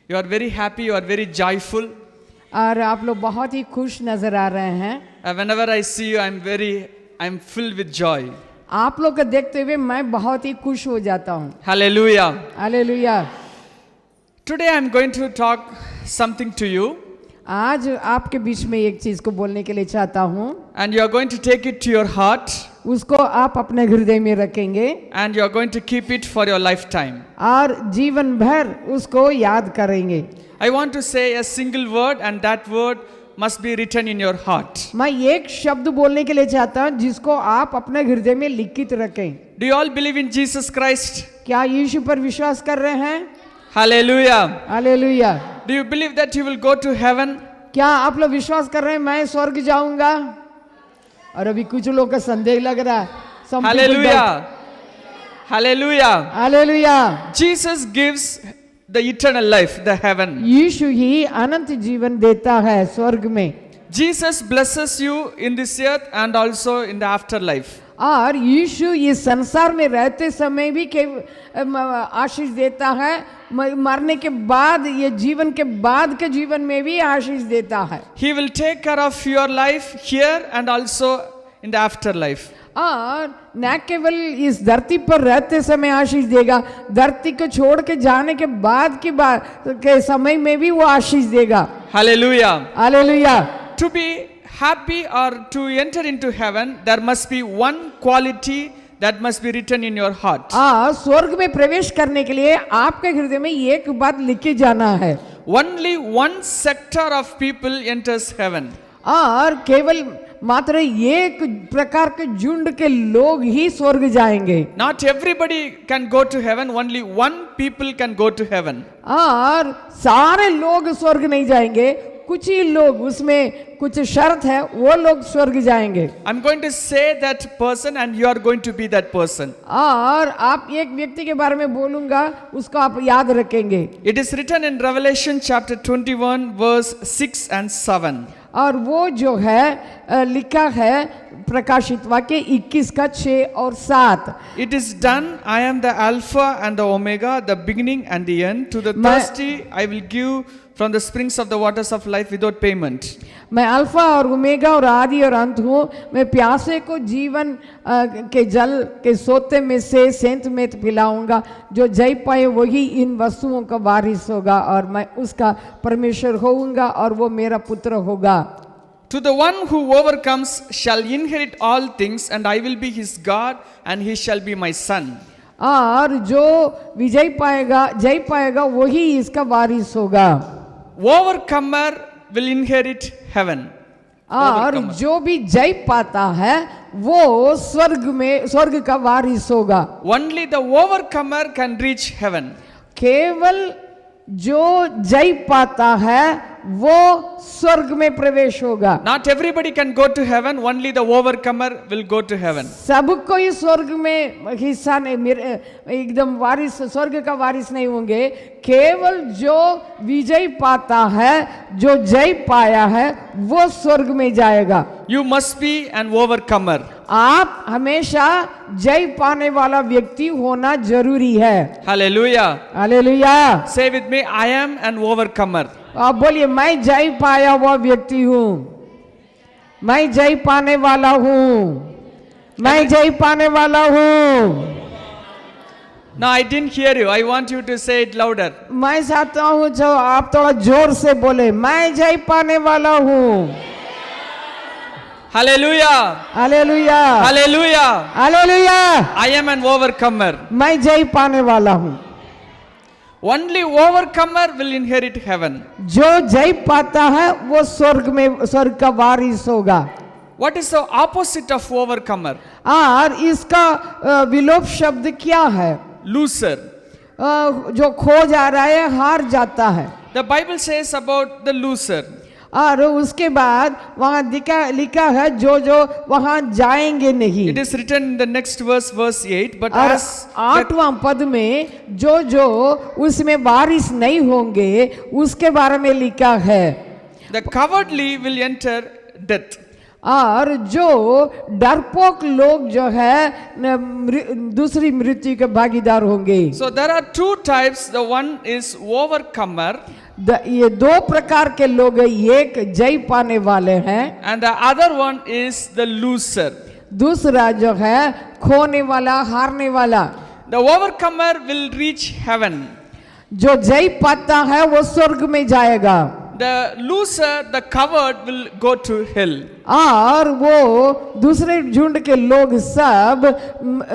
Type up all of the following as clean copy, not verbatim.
You are very happy, you are very joyful. और आप लोग बहुत ही खुश नजर आ रहे हैं. Whenever I see you, I'm filled with joy. आप लोग को देखते हुए मैं बहुत ही खुश हो जाता हूँ. Hallelujah. Hallelujah. Today I'm going to talk something to you. आज आपके बीच में एक चीज को बोलने के लिए चाहता हूँ. And you are going to take it to your heart. उसको आप अपने हृदय में रखेंगे. And you are going to keep it for your lifetime. और जीवन भर उसको याद करेंगे. I want to say a single word, and that word must be written in your heart. मैं एक शब्द बोलने के लिए चाहता हूँ जिसको आप अपने हृदय में लिखित रखें. Do you all believe in Jesus Christ? क्या यीशु पर विश्वास कर रहे हैं? Hallelujah. Hallelujah. Do you believe that you will go to heaven? क्या आप लोग विश्वास कर रहे हैं मैं स्वर्ग जाऊंगा? और अभी कुछ लोग का संदेह लग रहा है. Hallelujah. Hallelujah. Hallelujah. Jesus gives the eternal life, the heaven. यीशु ही अनंत जीवन देता है स्वर्ग में. Jesus blesses you in this earth and also in the afterlife. और यीशु इस संसार में रहते समय भी आशीष देता है. मरने के बाद ये जीवन के बाद के जीवन में भी आशीष देता है. He will take care of your life here and also in the afterlife. और न केवल इस धरती पर रहते समय आशीष देगा, धरती को छोड़ के जाने के बाद के समय में भी वो आशीष देगा. Hallelujah. Hallelujah. To be happy or to enter into heaven, there must be one quality that must be written in your heart. स्वर्ग में प्रवेश करने के लिए आपके हृदय में एक बात लिखे जाना है. Only one sector of people enters heaven. और केवल मात्र एक प्रकार के झुंड के लोग ही स्वर्ग जाएंगे. Not everybody can go to heaven, only one people can go to heaven. और सारे लोग स्वर्ग नहीं जाएंगे, कुछ ही लोग, उसमें कुछ शर्त है, वो लोग स्वर्ग जाएंगे. I'm going to say that person and you are going to be that person. और आप एक व्यक्ति के बारे में बोलूंगा, उसको आप याद रखेंगे. It is written in Revelation chapter 21 verse 6 and 7. और वो जो है लिखा है प्रकाशित वाक्य 21 का 6 और 7. It is done. I am the Alpha and the Omega, the beginning and the end. To the thirsty I will give from the springs of the waters of life without payment. मैं alpha और omega और आदि और अंत हूँ. मैं प्यासे को जीवन के जल के सोते में से सेंत में पिलाऊंगा. जो जय पाए वही इन वस्तुओं का वारिस होगा और मैं उसका परमेश्वर होऊंगा और वो मेरा पुत्र होगा. To the one who overcomes shall inherit all things, and I will be his God, and he shall be my son. और जो विजय पाएगा, जय पाएगा, वही इसका वारिस होगा. Overcomer will inherit heaven. और जो भी जय पाता है वो स्वर्ग का वारिस होगा. Only the overcomer can reach heaven. केवल जो जय पाता है वो स्वर्ग में प्रवेश होगा. Not everybody can go to heaven, only the overcomer will go to heaven. सबको ही स्वर्ग में हिस्सा नहीं, एकदम वारिस, स्वर्ग का वारिस नहीं होंगे. केवल जो विजय पाता है, जो जय पाया है, वो स्वर्ग में जाएगा. You must be an overcomer. आप हमेशा जय पाने वाला व्यक्ति होना जरूरी है. Hallelujah. Hallelujah. Say with me, I am an overcomer. आप बोलिए, मैं जय पाया हुआ व्यक्ति हूँ. मैं जय पाने वाला हूँ. मैं जय पाने वाला हूँ. No, I didn't hear you. I want you to say it louder. मैं चाहता हूँ जो आप थोड़ा जोर से बोले, मैं जय पाने वाला हूँ. Hallelujah. Hallelujah. Hallelujah. Hallelujah. I am an overcomer. मैं जय पाने वाला हूँ. Only overcomer will inherit heaven. जो जय पाता है वो स्वर्ग का वारिस होगा. What is the opposite of overcomer? और इसका विलोप शब्द क्या है? Loser. जो खो जा रहा है, हार जाता है. The Bible says about the loser. और उसके बाद वहाँ लिखा है जो वहाँ जाएंगे नहीं. It is written in the next verse 8. But और as 8वां पद में जो उसमें वारिस नहीं होंगे उसके बारे में लिखा है. the cowardly will enter death. और जो डरपोक लोग जो है दूसरी मृत्यु के भागीदार होंगे। So there are two types. The one is overcomer ये दो प्रकार के लोग हैं, एक जय पाने वाले हैं and the other one is the loser. दूसरा जो है खोने वाला, हारने वाला। The overcomer will reach heaven. जो जय पाता है वो स्वर्ग में जाएगा। The loser, the coward, will go to hell. और वो दूसरे झुंड के लोग सब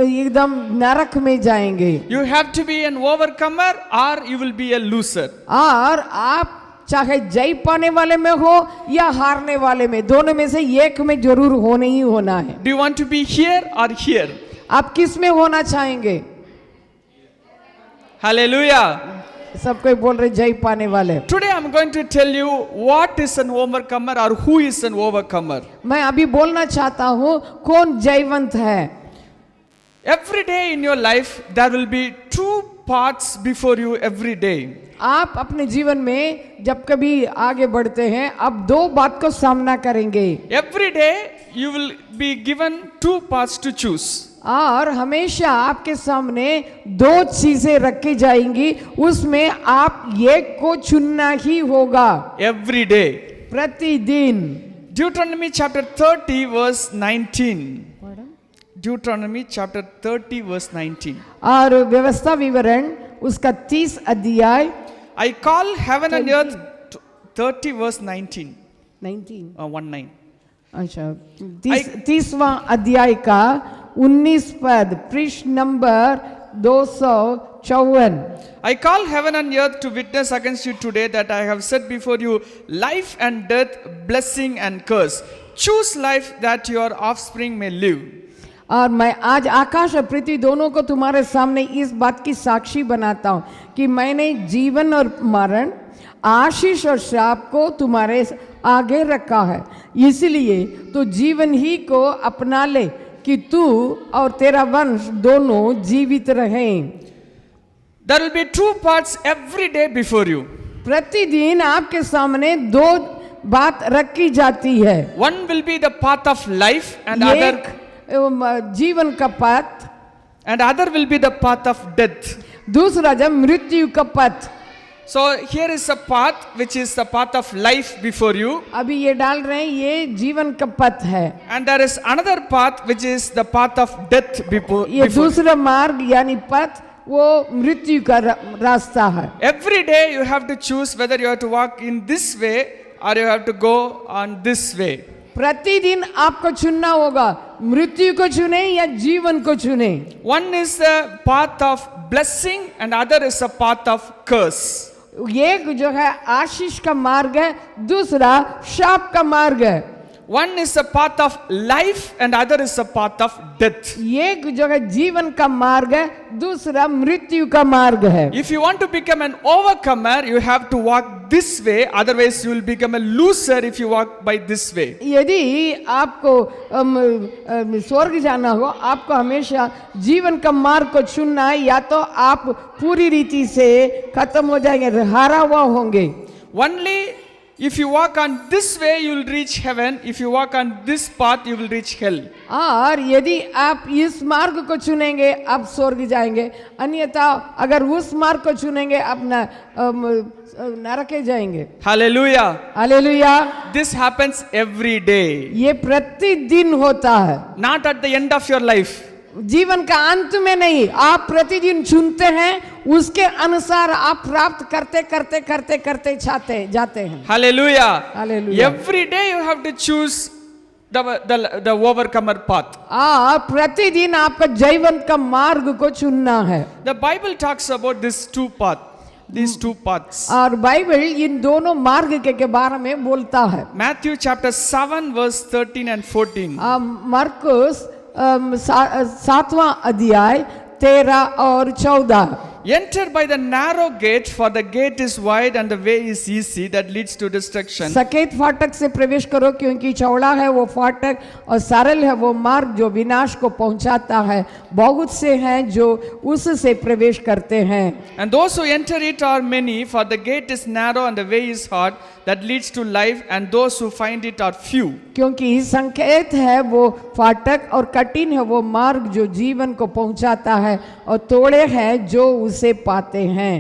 एकदम नरक में जाएंगे। You have to be an overcomer or you will be a loser. और आप चाहे जय पाने वाले में हो या हारने वाले में, दोनों में से एक में जरूर होने ही होना है। Do you want to be here or here? आप किस में होना चाहेंगे? Hallelujah. सब कोई बोल रहे जय पाने वाले। Today I'm going to tell you what is an overcomer or who is an overcomer. मैं अभी बोलना चाहता हूँ कौन जयवंत है। Every day in your life there will be two paths before you every day. आप अपने जीवन में जब कभी आगे बढ़ते हैं, अब दो बात को सामना करेंगे। Every day you will be given two paths to choose. और हमेशा आपके सामने दो चीजें रखी जाएंगी, उसमें आप एक को चुनना ही होगा। Every day. प्रतिदिन। Deuteronomy chapter 30 verse 19. Deuteronomy chapter 30 verse 19. और व्यवस्था विवरण उसका 30 अध्याय। I call heaven and earth 30 verse 19. 19. अच्छा, 30वां अध्याय का 19 पद, पृष्ठ number 254। I call heaven and earth to witness against you today that I have set before you life and death, blessing and curse. Choose life that your offspring may live. और मैं आज आकाश और पृथ्वी दोनों को तुम्हारे सामने इस बात की साक्षी बनाता हूँ कि मैंने जीवन और मरण, आशीष और श्राप को तुम्हारे आगे रखा है, इसलिए तो जीवन ही को अपना ले कि तू और तेरा वंश दोनों जीवित रहें। There will be two paths every day before you. प्रतिदिन आपके सामने दो बात रखी जाती है। One will be the path of life and other जीवन का पथ, and other will be the path of death. दूसरा जब मृत्यु का पथ। So here is a path which is the path of life before you. अभी ये डाल रहे हैं, ये जीवन का पथ है। And there is another path which is the path of death before. ये दूसरा मार्ग यानी पथ वो मृत्यु का रास्ता है। Every day you have to choose whether you have to walk in this way or you have to go on this way. प्रतिदिन आपको चुनना होगा, मृत्यु को चुने या जीवन को चुने। One is the path of blessing and other is a path of curse. एक जो है आशीष का मार्ग है, दूसरा शाप का मार्ग है। One is a path of life and other is a path of death. एक जो है जीवन का मार्ग है, दूसरा मृत्यु का मार्ग है। If you want to become an overcomer, you have to walk this way. Otherwise, you will become a loser if you walk by this way. यदि आपको स्वर्ग जाना हो, आपको हमेशा जीवन का मार्ग को चुनना है, या तो आप पूरी रीति से खत्म हो जाएंगे, हारा हुआ होंगे। Only if you walk on this way, you will reach heaven. If you walk on this path, you will reach hell. और यदि आप इस मार्ग को चुनेंगे आप स्वर्ग जाएंगे, अन्यथा अगर उस मार्ग को चुनेंगे आप नरके जाएंगे। Hallelujah. Hallelujah. This happens every day. ये प्रतिदिन होता है, Not at the end of your life. जीवन का अंत में नहीं। आप प्रतिदिन चुनते हैं, उसके अनुसार आप प्राप्त करते करते करते करते जाते हैं। Hallelujah. Hallelujah. Every day you have to choose the overcomer path. आप प्रतिदिन आपका जीवन का मार्ग को चुनना है। The Bible talks about these two paths. और बाइबल इन दोनों मार्ग के बारे में बोलता है। Matthew chapter 7 verse 13 and 14. मरकुस 7वां अध्याय 13 और 14। Enter by the narrow gate, for the gate is wide and the way is easy that leads to destruction. सकेत फाटक से प्रवेश करो, क्योंकि चौड़ा है वो फाटक और सरल है वो मार्ग जो विनाश को पहुंचाता है, बहुत से हैं जो उससे प्रवेश करते हैं। And those who enter it are many, for the gate is narrow and the way is hard that leads to life, and those who find it are few. क्योंकि संकेत है वो फाटक और कठिन है वो मार्ग जो जीवन को पहुंचाता है और तोड़े हैं जो उसे पाते हैं।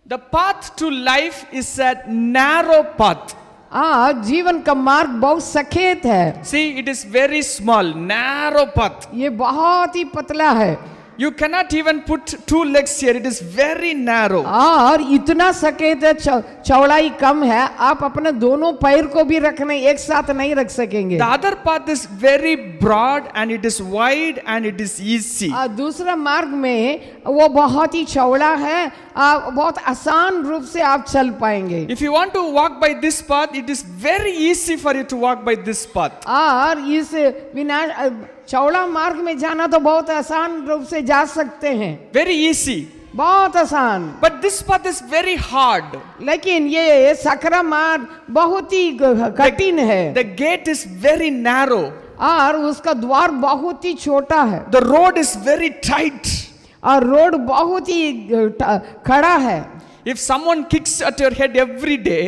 The path to life is a narrow path. जीवन का मार्ग बहुत सखेत है। See, it is very small, narrow path. ये बहुत ही पतला है You cannot even put two legs here. It is very narrow. और इतना सकेत है, चौड़ाई कम है, आप अपने दोनों पैर को भी रखने एक साथ नहीं रख सकेंगे। The other path is very broad and it is wide and it is easy. दूसरा मार्ग में वो बहुत ही चौड़ा है, बहुत आसान रूप से आप चल पाएंगे। If you want to walk by this path, it is very easy for you to walk by this path. और इस चौड़ा मार्ग में जाना तो बहुत आसान रूप से जा सकते हैं, Very easy. बहुत आसान। But this path is very hard. लेकिन ये सकरा मार्ग बहुत ही कठिन है The gate is very narrow. और उसका द्वार बहुत ही छोटा है The road is very tight. और रोड बहुत ही खड़ा है। If someone kicks at your head every day,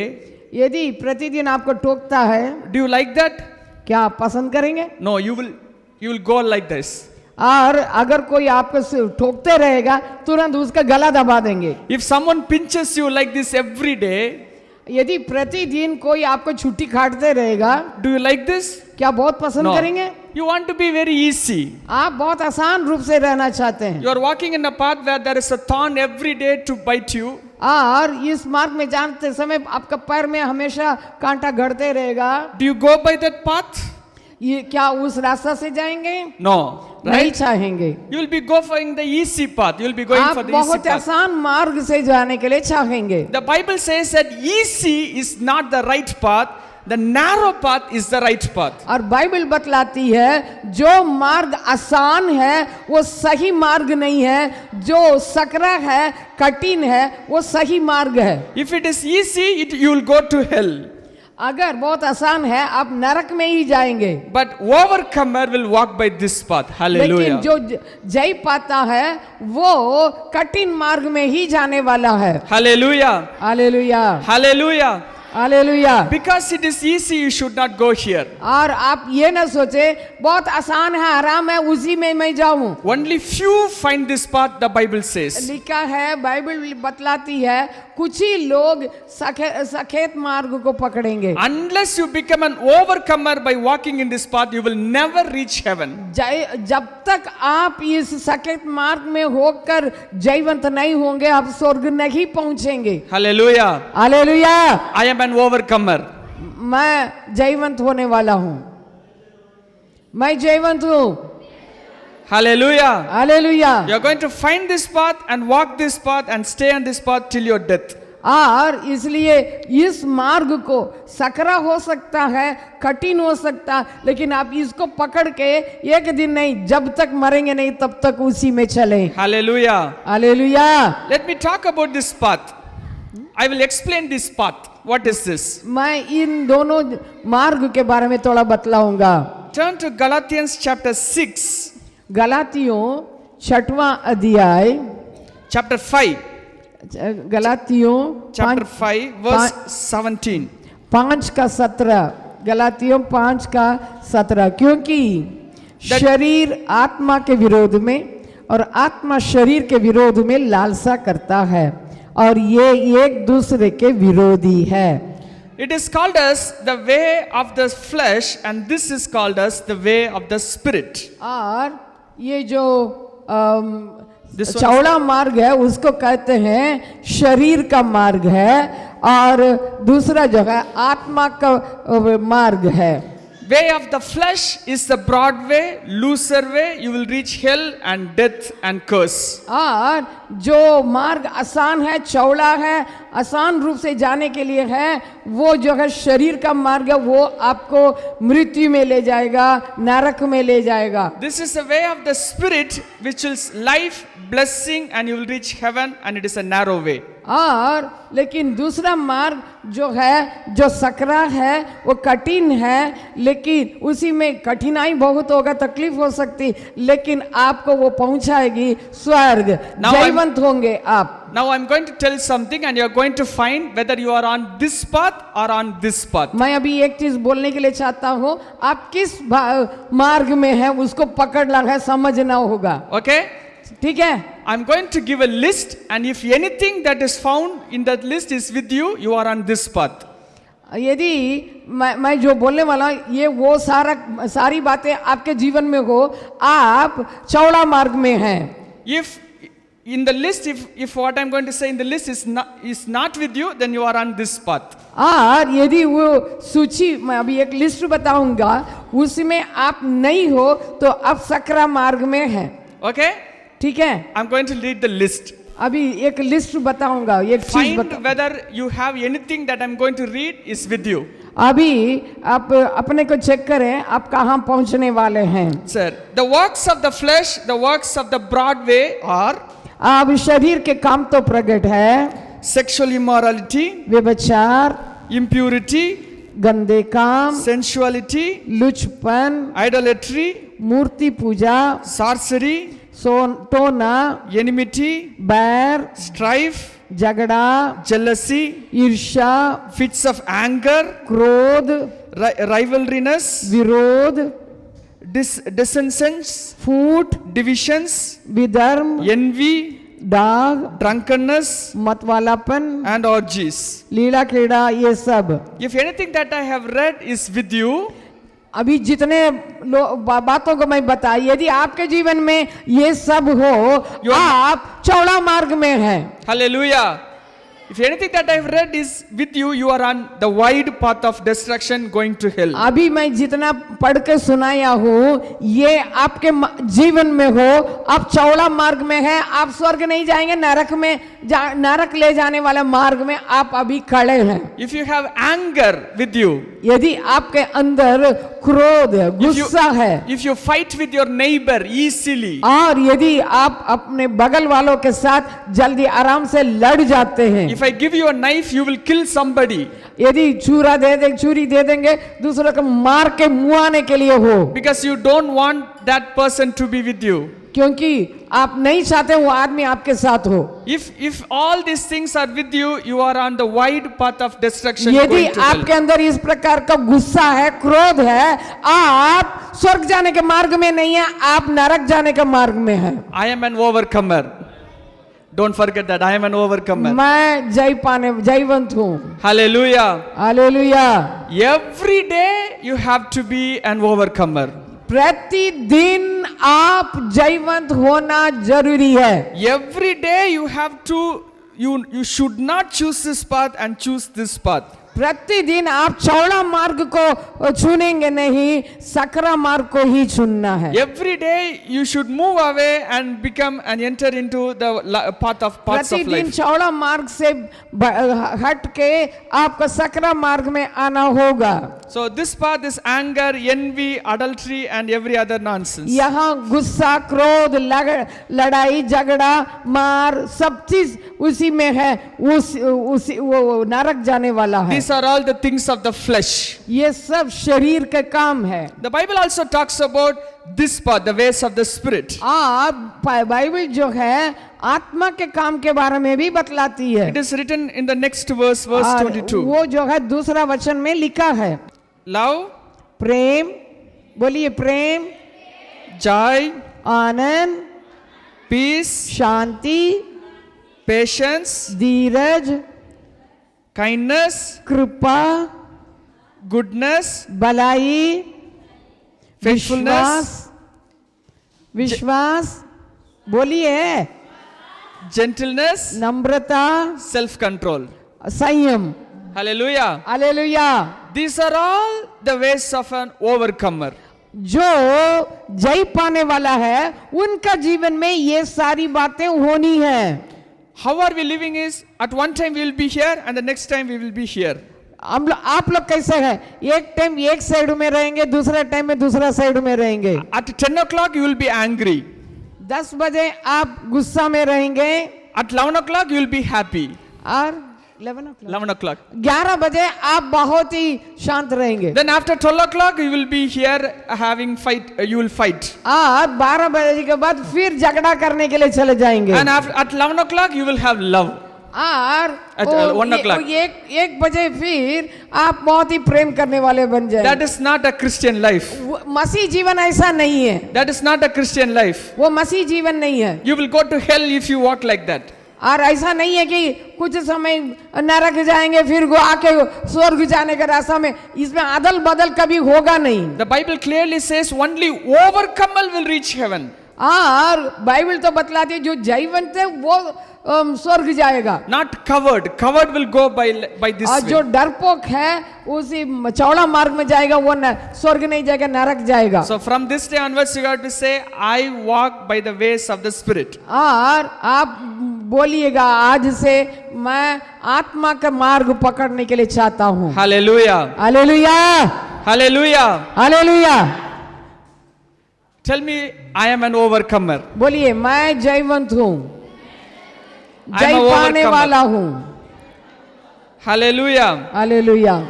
यदि प्रतिदिन आपको टोकता है, do you like that? क्या आप पसंद करेंगे? No, you will go like this. और अगर कोई आपको ठोकते रहेगा तुरंत उसका गला दबा देंगे। If someone pinches you like this every day, यदि प्रतिदिन कोई आपको छुट्टी काटते रहेगा, do you like this? क्या बहुत पसंद No. करेंगे? You want to be very easy. आप बहुत आसान रूप से रहना चाहते हैं। You are walking in a path where there is a thorn every day to bite you. और इस मार्ग में जानते समय आपका पैर में हमेशा कांटा गड़ते रहेगा। Do you go by that path? ये क्या उस रास्ता से जाएंगे? No. नहीं Right? चाहेंगे। You will be going the easy path. You will be going आप for the easy बहुत path. आसान मार्ग से जाने के लिए चाहेंगे। The Bible says that easy is not the right path. The narrow path is the right path. और बाइबल बतलाती है जो मार्ग आसान है वो सही मार्ग नहीं है, जो सकरा है कठिन है वो सही मार्ग है। If it is easy, you will go to hell. अगर बहुत आसान है आप नरक में ही जाएंगे। But overcomer will walk by this path. लेकिन Hallelujah. जो जय पाता है वो कठिन मार्ग में ही जाने वाला है। Hallelujah. Hallelujah, Hallelujah. Hallelujah. Because it is easy, you should not go here. और आप ये ना सोचे बहुत आसान है, आराम है, उसी में मैं जाऊं। Only few find this path, the Bible says. लिखा है, बाइबल बतलाती है कुछ ही लोग सखेत मार्ग को पकड़ेंगे। Unless you become an overcomer by walking in this path, you will never reach heaven. जब तक आप इस सखेत मार्ग में होकर जयवंत नहीं होंगे आप स्वर्ग नहीं पहुंचेंगे। Hallelujah. Hallelujah. I am an overcomer. मैं जयवंत होने वाला हूं, मैं जयवंत हूं। Hallelujah. Hallelujah. You are going to find this path and walk this path and stay on this path till your death. और इसलिए इस मार्ग को सकरा हो सकता है, कठिन हो सकता है, लेकिन आप इसको पकड़ के एक दिन नहीं, जब तक मरेंगे नहीं तब तक उसी में चलें। Hallelujah. Hallelujah. Let me talk about this path. I will explain this path. What is this? मैं इन दोनों मार्ग के बारे में थोड़ा बतलाऊंगा। Turn to Galatians chapter 6, गलातियों 6वां अध्याय, chapter 5, गलातियों chapter 5, verse 17. 5 का 17, गलातियों 5 का 17। क्योंकि शरीर आत्मा के विरोध में और आत्मा शरीर के विरोध में लालसा करता है और ये एक दूसरे के विरोधी है। It is called as the way of the flesh and this is called as the way of the spirit. और ये जो This one चौड़ा मार्ग है उसको कहते हैं शरीर का मार्ग है और दूसरा जो है आत्मा का मार्ग है। Way of the flesh is the broad way, looser way. You will reach hell and death and curse. और जो मार्ग आसान है, चौड़ा है, आसान रूप से जाने के लिए है, वो जो है शरीर का मार्ग है, वो आपको मृत्यु में ले जाएगा, नरक में ले जाएगा। This is the way of the spirit which is life, blessing and you will reach heaven and it is a narrow way. और लेकिन दूसरा मार्ग जो है, जो सकरा है, वो कठिन है, लेकिन उसी में कठिनाई बहुत होगा, तकलीफ हो सकती, लेकिन आपको वो पहुंचाएगी स्वर्ग, जयवंत होंगे आप। Now I'm going to tell something and you're going to find whether you are on this path or on this path. मैं अभी एक चीज बोलने के लिए चाहता हूँ, आप किस मार्ग में हैं उसको पकड़ना है, समझना होगा। Okay? ठीक है? I'm going to give a list and if anything that is found in that list is with you, you are on this path. यदि मैं जो बोलने वाला हूं, ये वो सारी बातें आपके जीवन में हो, आप चौड़ा मार्ग में हैं। If in the list, if what I'm going to say in the list is not with you, then you are on this path. और यदि वो सूची, मैं अभी एक लिस्ट बताऊंगा, उसमें आप नहीं हो तो आप सकरा मार्ग में हैं। Okay? ठीक है? I'm going to read the list. अभी एक लिस्ट बताऊंगा, एक चीज Find whether you have anything that I'm going to read is with you. अभी आप अपने को चेक करें, आप कहाँ पहुंचने वाले हैं। Sir, the works of the flesh, the works of the broad way are अब शरीर के काम तो प्रकट है, sexual immorality, व्यभिचार, impurity, गंदे काम, sensuality, लुचपन, idolatry, मूर्ति पूजा, sorcery, टोना, enmity, बैर, strife, झगड़ा, jealousy, ईर्ष्या, fits of anger, क्रोध, rivalryness, विरोध, dissensions, फूट, divisions, विधर्म, envy, दाग, drunkenness, मतवालापन, and orgies. लीला क्रीड़ा, ये सब। If anything that I have read is with you, अभी जितने बातों को मैं बताई, यदि आपके जीवन में ये सब हो, आप चौड़ा मार्ग में हैं। hallelujah. If anything that I have read is with you, you are on the wide path of destruction going to hell. अभी मैं जितना पढ़ के सुनाया हूँ, ये आपके जीवन में हो, आप चौड़ा मार्ग में हैं, आप स्वर्ग नहीं जाएंगे, नरक ले जाने वाले मार्ग में आप अभी खड़े हैं। If you have anger with you, यदि आपके अंदर क्रोध, गुस्सा है, if you fight with your neighbor easily, और यदि आप अपने बगल वालों के साथ जल्दी आराम से लड़ जाते हैं, if I give you a knife, you will kill somebody. यदि छुरी दे देंगे, दूसरों को मार के मुआने के लिए हो, Because you don't want that person to be with you. क्योंकि आप नहीं चाहते वो आदमी आपके साथ हो। If all these things are with you, you are on the wide path of destruction यदि going to hell. आपके अंदर इस प्रकार का गुस्सा है, क्रोध है, आप स्वर्ग जाने के मार्ग में नहीं है, आप नरक जाने के मार्ग में हैं। I am an overcomer. Don't forget that I am an overcomer. मैं जयवंत हूँ। Hallelujah. Hallelujah. Every day you have to be an overcomer. प्रतिदिन आप जयवंत होना जरूरी है। Every day you have to, you should not choose this path and choose this path. प्रतिदिन आप चौड़ा मार्ग को चुनेंगे नहीं, सकरा मार्ग को ही चुनना है। Every day you should move away and become and enter into the paths of प्रतिदिन life. चौड़ा मार्ग से हट के आपको सकरा मार्ग में आना होगा। So this path is anger, envy, adultery and every other nonsense. यहाँ गुस्सा, क्रोध, लड़ाई, झगड़ा, मार, सब चीज उसी में है, वो नरक जाने वाला है। These are all the things of the flesh. ये सब शरीर के काम है। The Bible also talks about this path, the ways of the spirit. Bible जो है आत्मा के काम के बारे में भी बतलाती है। It is written in the next verse 22. वो जो है दूसरा वचन में लिखा है, Love, प्रेम, बोलिए प्रेम, joy, आनंद, peace, शांति, patience, धीरज, kindness, कृपा, goodness, भलाई, faithfulness, विश्वास, बोलिए, gentleness, नम्रता, self-control. संयम। Hallelujah. Hallelujah. These are all the ways of an overcomer. जो जय पाने वाला है, उनका जीवन में ये सारी बातें होनी है। How are we living is, at one time we will be here and the next time we will be here. आप लोग कैसे हैं? एक टाइम एक साइड में रहेंगे, दूसरा टाइम में दूसरा साइड में रहेंगे। At 10 o'clock you will be angry. 10 बजे आप गुस्सा में रहेंगे, At 11 o'clock you will be happy. और 11 o'clock. 11 बजे आप बहुत ही शांत रहेंगे। Then after 12 o'clock, you will be here having fight. You will fight. आप 12 बजे के बाद फिर झगड़ा करने के लिए चले जाएंगे। And after, at 11 o'clock, you will have love. और At 1 o'clock. एक बजे फिर आप बहुत ही प्रेम करने वाले बन जाएंगे। That is not a Christian life. मसीह जीवन ऐसा नहीं है। That is not a Christian life. वो मसीह जीवन नहीं है। You will go to hell if you walk like that. और ऐसा नहीं है कि कुछ समय नरक जाएंगे फिर आके स्वर्ग जाने का रास्ता में, इसमें अदल बदल कभी होगा नहीं। The Bible clearly says only overcomer will reach heaven. और बाइबल तो बतलाती है जो जयवंत है वो स्वर्ग जाएगा। Not covered. Covered will go by this और way. जो डरपोक है उसी चौड़ा मार्ग में जाएगा, वो स्वर्ग नहीं जाएगा, नरक जाएगा। So from this day onwards, you have to say, I walk by the ways of the Spirit. और आप बोलिएगा आज से मैं आत्मा का मार्ग पकड़ने के लिए चाहता हूँ। Hallelujah. Hallelujah, Hallelujah. Hallelujah. Tell me, I am an overcomer. बोलिए मैं जयवंत हूँ, I'm जय a पाने overcomer. वाला हूँ। Hallelujah. Hallelujah.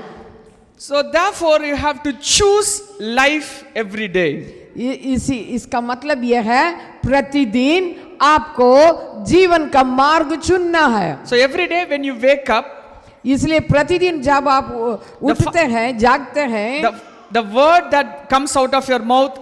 So therefore, you have to choose life every day. इसका मतलब यह है प्रतिदिन आपको जीवन का मार्ग चुनना है। So every day when you wake up, इसलिए प्रतिदिन जब आप उठते हैं, जागते हैं, the word that comes out of your mouth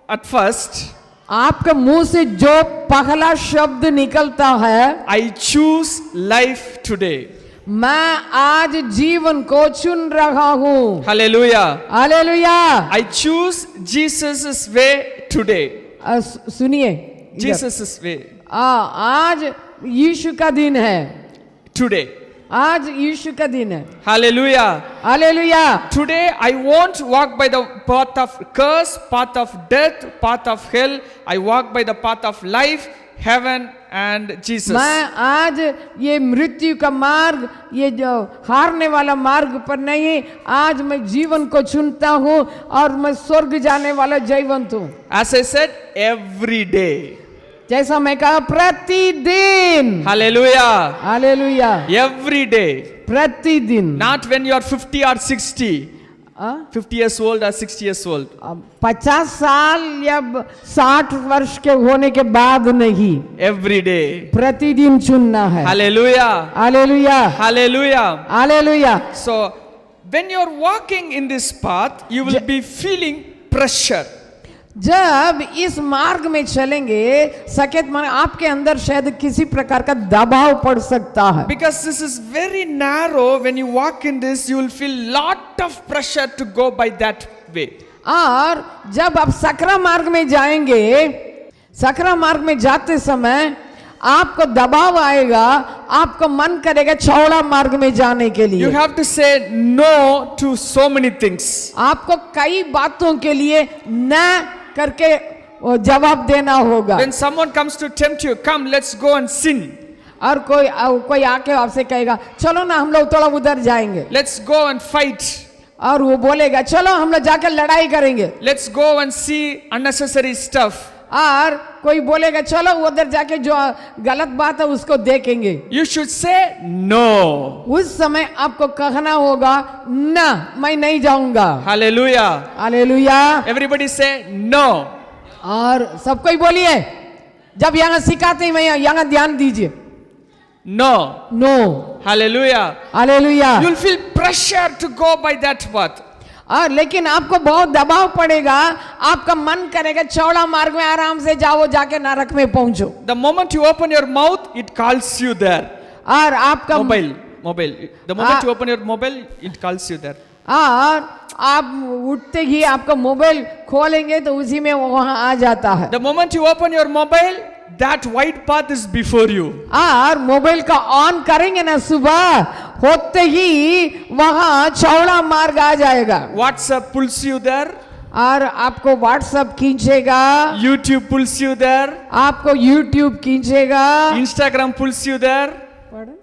at first, आपके मुंह से जो पहला शब्द निकलता है, I choose life today. मैं आज जीवन को चुन रहा हूँ। Hallelujah. Hallelujah. I choose Jesus' way today. सुनिए, Jesus' way आज यीशु का दिन है। today. आज यीशु का दिन है। Hallelujah. Hallelujah. Today I won't walk by the path of curse, path of death, path of hell. I walk by the path of life, heaven and Jesus. मैं आज ये मृत्यु का मार्ग, ये जो हारने वाला मार्ग पर नहीं, आज मैं जीवन को चुनता हूँ और मैं स्वर्ग जाने वाला जयवंत हूँ। As I said, every day. जैसा मैं कहा प्रतिदिन। Hallelujah. हालेलुया। Every day. प्रतिदिन। Not when you are 50 or 60. 50 50 years old or 60 years old. 50 साल या 60 वर्ष के होने के बाद नहीं, Every day. प्रतिदिन चुनना है। Hallelujah. Hallelujah, Hallelujah. Hallelujah. So when you are walking in this path, you will be feeling pressure. जब इस मार्ग में चलेंगे, सकेत मन आपके अंदर शायद किसी प्रकार का दबाव पड़ सकता है। Because this is very narrow. When you walk in this, you will feel lot of pressure to go by that way. और जब आप सकरा मार्ग में जाएंगे, सकरा मार्ग में जाते समय आपको दबाव आएगा, आपको मन करेगा चौड़ा मार्ग में जाने के लिए। You have to say no to so many things. आपको कई बातों के लिए न करके जवाब देना होगा। When someone comes to tempt you, come, let's go and sin. और कोई आके आपसे कहेगा चलो ना हम लोग थोड़ा उधर जाएंगे, Let's go and fight. और वो बोलेगा चलो हम लोग जाकर लड़ाई करेंगे, Let's go and see unnecessary stuff. और कोई बोलेगा चलो उधर जाके जो गलत बात है उसको देखेंगे। You should say no. उस समय आपको कहना होगा ना, मैं नहीं जाऊंगा। Hallelujah. Hallelujah. Everybody say no. और सब कोई बोलिए, जब यहाँ सिखाते हैं मैं यहाँ ध्यान दीजिए। No. No. Hallelujah. Hallelujah. You'll feel pressure to go by that path. और लेकिन आपको बहुत दबाव पड़ेगा, आपका मन करेगा चौड़ा मार्ग में आराम से जाओ, जाके नरक में पहुंचो। The moment you open your mouth, it calls you there. और आपका Mobile. The moment you open your mobile, it calls you there. और आप उठते ही आपका मोबाइल खोलेंगे तो उसी में वहां आ जाता है। The moment you open your mobile, that white path is before you. और मोबाइल का ऑन करेंगे ना सुबह होते ही वहां चौड़ा मार्ग आ जाएगा। WhatsApp pulls you there. और आपको व्हाट्सएप खींचेगा, YouTube pulls you there. आपको यूट्यूब खींचेगा, Instagram pulls you there.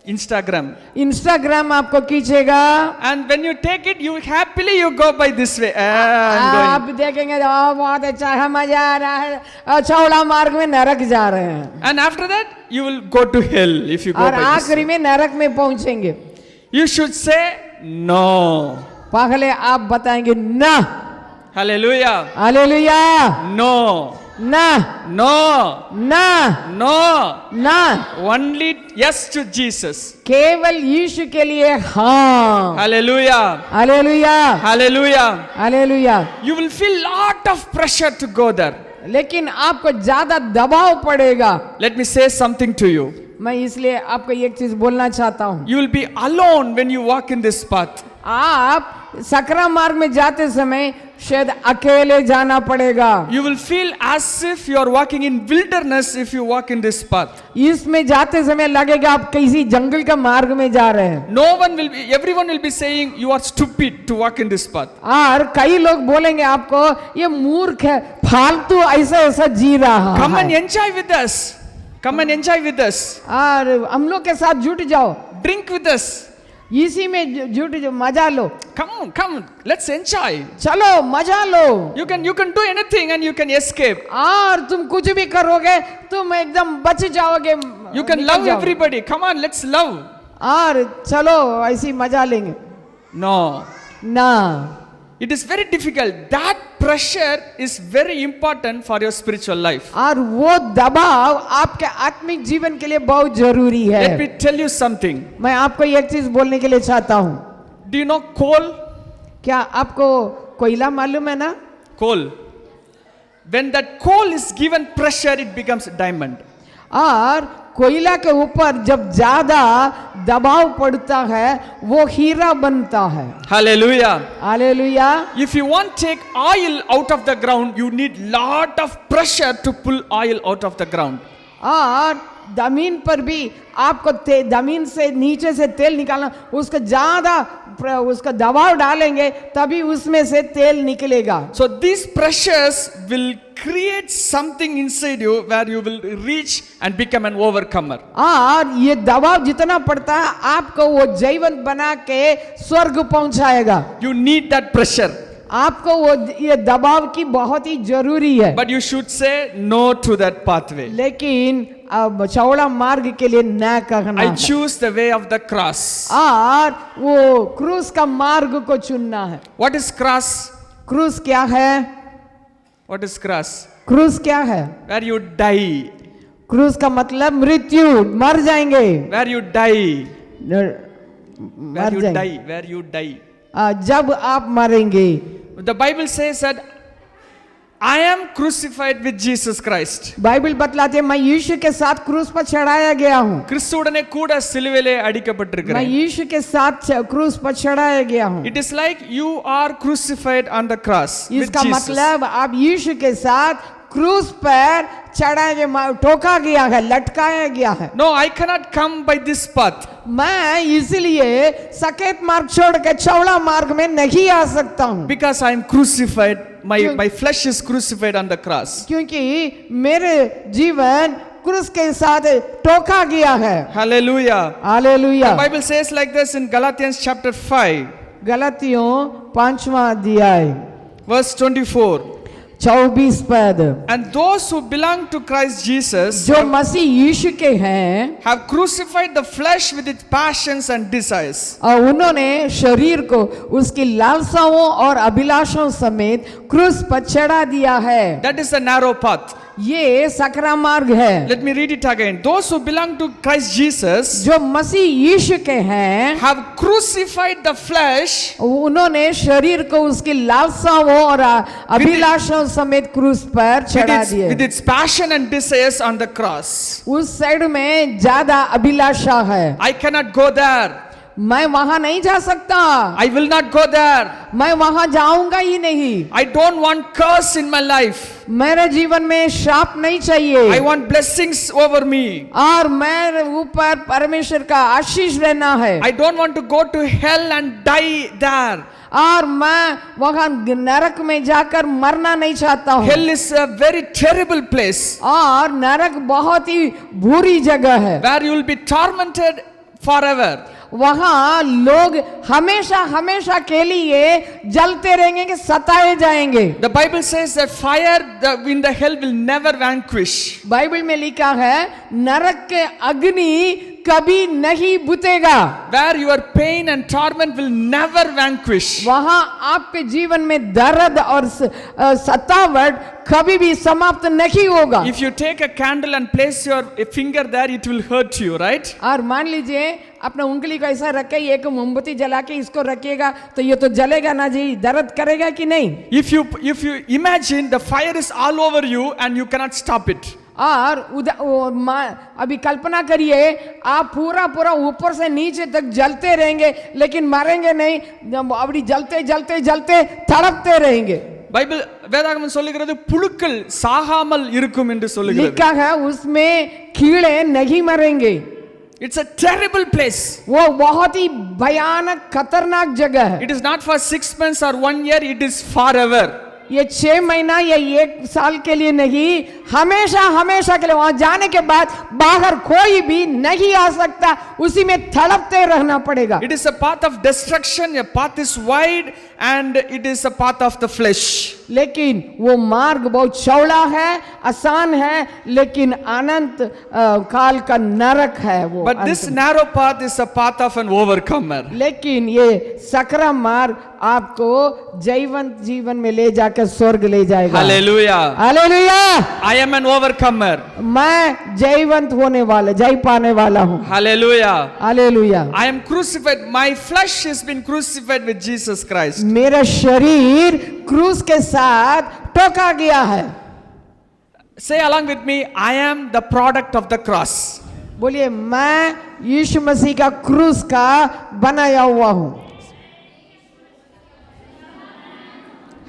Instagram. Instagram आपको खींचेगा। And when you take it, you happily you go by this way. I'm आप going. देखेंगे बहुत अच्छा है, मजा आ रहा है, चौड़ा मार्ग में नरक जा रहे हैं। And after that, you will go to hell if you go और by this way. आखिरी में नरक में पहुंचेंगे। You should say no. पहले आप बताएंगे ना, Hallelujah. Hallelujah, No. ना, No. ना, No. ना, Only yes to Jesus. केवल यीशु के लिए हाँ, Hallelujah. Hallelujah, Hallelujah. Hallelujah. You will feel lot of pressure to go there. लेकिन आपको ज्यादा दबाव पड़ेगा। Let me say something to you. मैं इसलिए आपको एक चीज बोलना चाहता हूँ, You will be alone when you walk in this path. आप सकरा मार्ग में जाते समय शायद अकेले जाना पड़ेगा। You will feel as if you are walking in wilderness if you walk in this path. इसमें जाते समय लगेगा आप किसी जंगल का मार्ग में जा रहे हैं। No one will be, everyone will be saying you are stupid to walk in this path. और कई लोग बोलेंगे आपको ये मूर्ख है, फालतू ऐसा ऐसा जी रहा Come and है। enjoy with us. Come and enjoy with us. और हम लोग के साथ जुट जाओ, Drink with us. इसी में जुट जाओ, मजा लो, Come, let's enjoy. चलो मजा लो। You can do anything and you can escape. और तुम कुछ भी करोगे तुम एकदम बच जाओगे, You can निकल love जाओगे। everybody. Come on, let's love. और चलो ऐसी मजा लेंगे No. ना। It is very difficult. That pressure is very important for your spiritual life. और वो दबाव आपके आत्मिक जीवन के लिए बहुत जरूरी है। Let me tell you something. मैं आपको एक चीज बोलने के लिए चाहता हूँ, Do you know coal? क्या आपको कोयला मालूम है ना? Coal. When that coal is given pressure, it becomes diamond. और कोयला के ऊपर जब ज्यादा दबाव पड़ता है वो हीरा बनता है। Hallelujah. Hallelujah. If you want to take oil out of the ground, you need lot of pressure to pull oil out of the ground. और जमीन पर भी आपको जमीन से नीचे से तेल निकालना, उसका ज्यादा उसका दबाव डालेंगे तभी उसमें से तेल निकलेगा। So these pressures will create something inside you where you will reach and become an overcomer. और ये दबाव जितना पड़ता है आपको वो जीवन बना के स्वर्ग पहुंचाएगा। You need that pressure. आपको वो ये दबाव की बहुत ही जरूरी है। But you should say no to that pathway. लेकिन अब चौड़ा मार्ग के लिए न कहना I है। choose the way of the cross. और वो क्रूस का मार्ग को चुनना है। What is cross? क्रूस क्या है? What is cross? क्रूस क्या है? Where you die. क्रूस का मतलब मृत्यु, मर जाएंगे। Where you die. मर Where you जाएंगे। die. Where you die. जब आप मरेंगे। The Bible says that I am crucified with Jesus Christ. Bible बतलाते हैं मैं यीशु के साथ क्रूस पर चढ़ाया गया हूँ। கிறிஸ்துவுடனே கூட சிலுவையிலே मैं அடிக்கப்பட்டிருக்கிறேன். यीशु के साथ क्रूस पर चढ़ाया गया हूँ। It is like you are crucified on the cross with इसका Jesus. मतलब आप यीशु के साथ क्रूस पर चढ़ाया टोका गया है, लटकाया गया है। No, I cannot come by this path. मैं इसलिए सकेत मार्ग छोड़ के चौड़ा मार्ग में नहीं आ सकता हूँ, Because I am crucified. My flesh is crucified on the cross. क्योंकि मेरे जीवन क्रूस के साथ टोका गया है। Hallelujah. Hallelujah. The Bible says like this in Galatians chapter 5, गलतियों 5वां अध्याय verse 24. 24 पद। And those who belong to Christ Jesus जो मसीह यीशु के हैं have crucified the flesh with its passions and desires. और उन्होंने शरीर को उसकी लालसाओं और अभिलाषाओं समेत क्रूस पर चढ़ा दिया है। That is the narrow path. ये सकरा मार्ग है। Let me read it again. Those who belong to Christ Jesus जो मसीह यीशु के हैं have crucified the flesh उन्होंने शरीर को उसकी लालसाओं और अभिलाषाओं समेत क्रूस पर चढ़ा with दिए। its passion and desires on the cross. उस साइड में ज्यादा अभिलाषा है। I cannot go there. मैं वहां नहीं जा सकता, I will not go there. मैं वहां जाऊंगा ही नहीं। I don't want curse in my life. मेरे जीवन में श्राप नहीं चाहिए I want blessings over me. और मेरे ऊपर परमेश्वर का आशीष रहना है। I don't want to go to hell and die there. और मैं वहां नरक में जाकर मरना नहीं चाहता हूँ। Hell is a very terrible place और नरक बहुत ही बुरी जगह है, where you will be tormented forever. वहां लोग हमेशा हमेशा के लिए जलते रहेंगे, सताए जाएंगे। The Bible says that fire in the hell will never vanquish. Bible में लिखा है नरक के अग्नि कभी नहीं बुतेगा। Where your pain and torment will never vanquish. वहां आपके जीवन में दर्द और सतावट कभी भी समाप्त नहीं होगा। If you take a candle and place your finger there, it will hurt you, right? और मान लीजिए अपना उंगली को ऐसा रखे, एक मोमबत्ती जला के इसको रखिएगा तो ये तो जलेगा ना जी, दर्द करेगा कि नहीं? If you imagine the fire is all over you and you cannot stop it. और अभी कल्पना करिए आप पूरा पूरा ऊपर से नीचे तक जलते रहेंगे लेकिन मरेंगे नहीं, अभी जलते जलते जलते तड़पते रहेंगे। பைபிள் வேதாகமம் சொல்லுகிறது புழுக்கள் சாகாமல் இருக்கும் என்று சொல்லுகிறது. लिखा है उसमें कीड़े नहीं मरेंगे। It's a terrible place. वो बहुत ही भयानक खतरनाक जगह है। It is not for 6 months or 1 year, it is forever. ये 6 महीना या 1 साल के लिए नहीं, हमेशा हमेशा के लिए। वहां जाने के बाद बाहर कोई भी नहीं आ सकता, उसी में तड़पते रहना पड़ेगा। It is a path of destruction. A path is wide and it is a path of the flesh. लेकिन वो मार्ग बहुत चौड़ा है, आसान है, लेकिन अनंत काल का नरक है वो। But this narrow path is a path of an overcomer. लेकिन ये सकरा मार्ग आपको जीवंत जीवन में ले जाकर स्वर्ग ले जाएगा। Hallelujah. Hallelujah. I am an overcomer. मैं जीवंत होने वाला, जय पाने वाला हूँ। Hallelujah. Hallelujah. I am crucified. My flesh has been crucified with Jesus Christ. मेरा शरीर क्रूस के साथ टोका गया है। Say along with me, I am the product of the cross. बोलिए मैं यीशु मसीह का क्रूस का बनाया हुआ हूँ।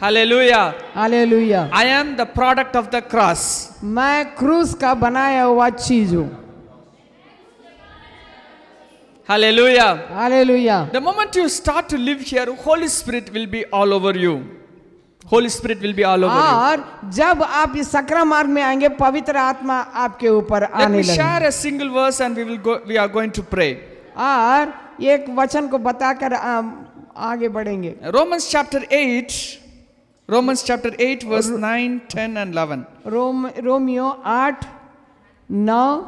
Hallelujah. Hallelujah. I am the product of the cross. मैं क्रूस का बनाया हुआ चीज हूँ। Hallelujah. Hallelujah. The moment you start to live here, Holy Spirit will be all over you. Holy Spirit will be all over you. और जब आप इस सकरा मार्ग में आएंगे, पवित्र आत्मा आपके ऊपर Let आने me लगेगी। share a single verse and we are going to pray. और एक वचन को बताकर आगे बढ़ेंगे। Romans chapter 8 verse 9, 10 and 11. Romeo 8, 9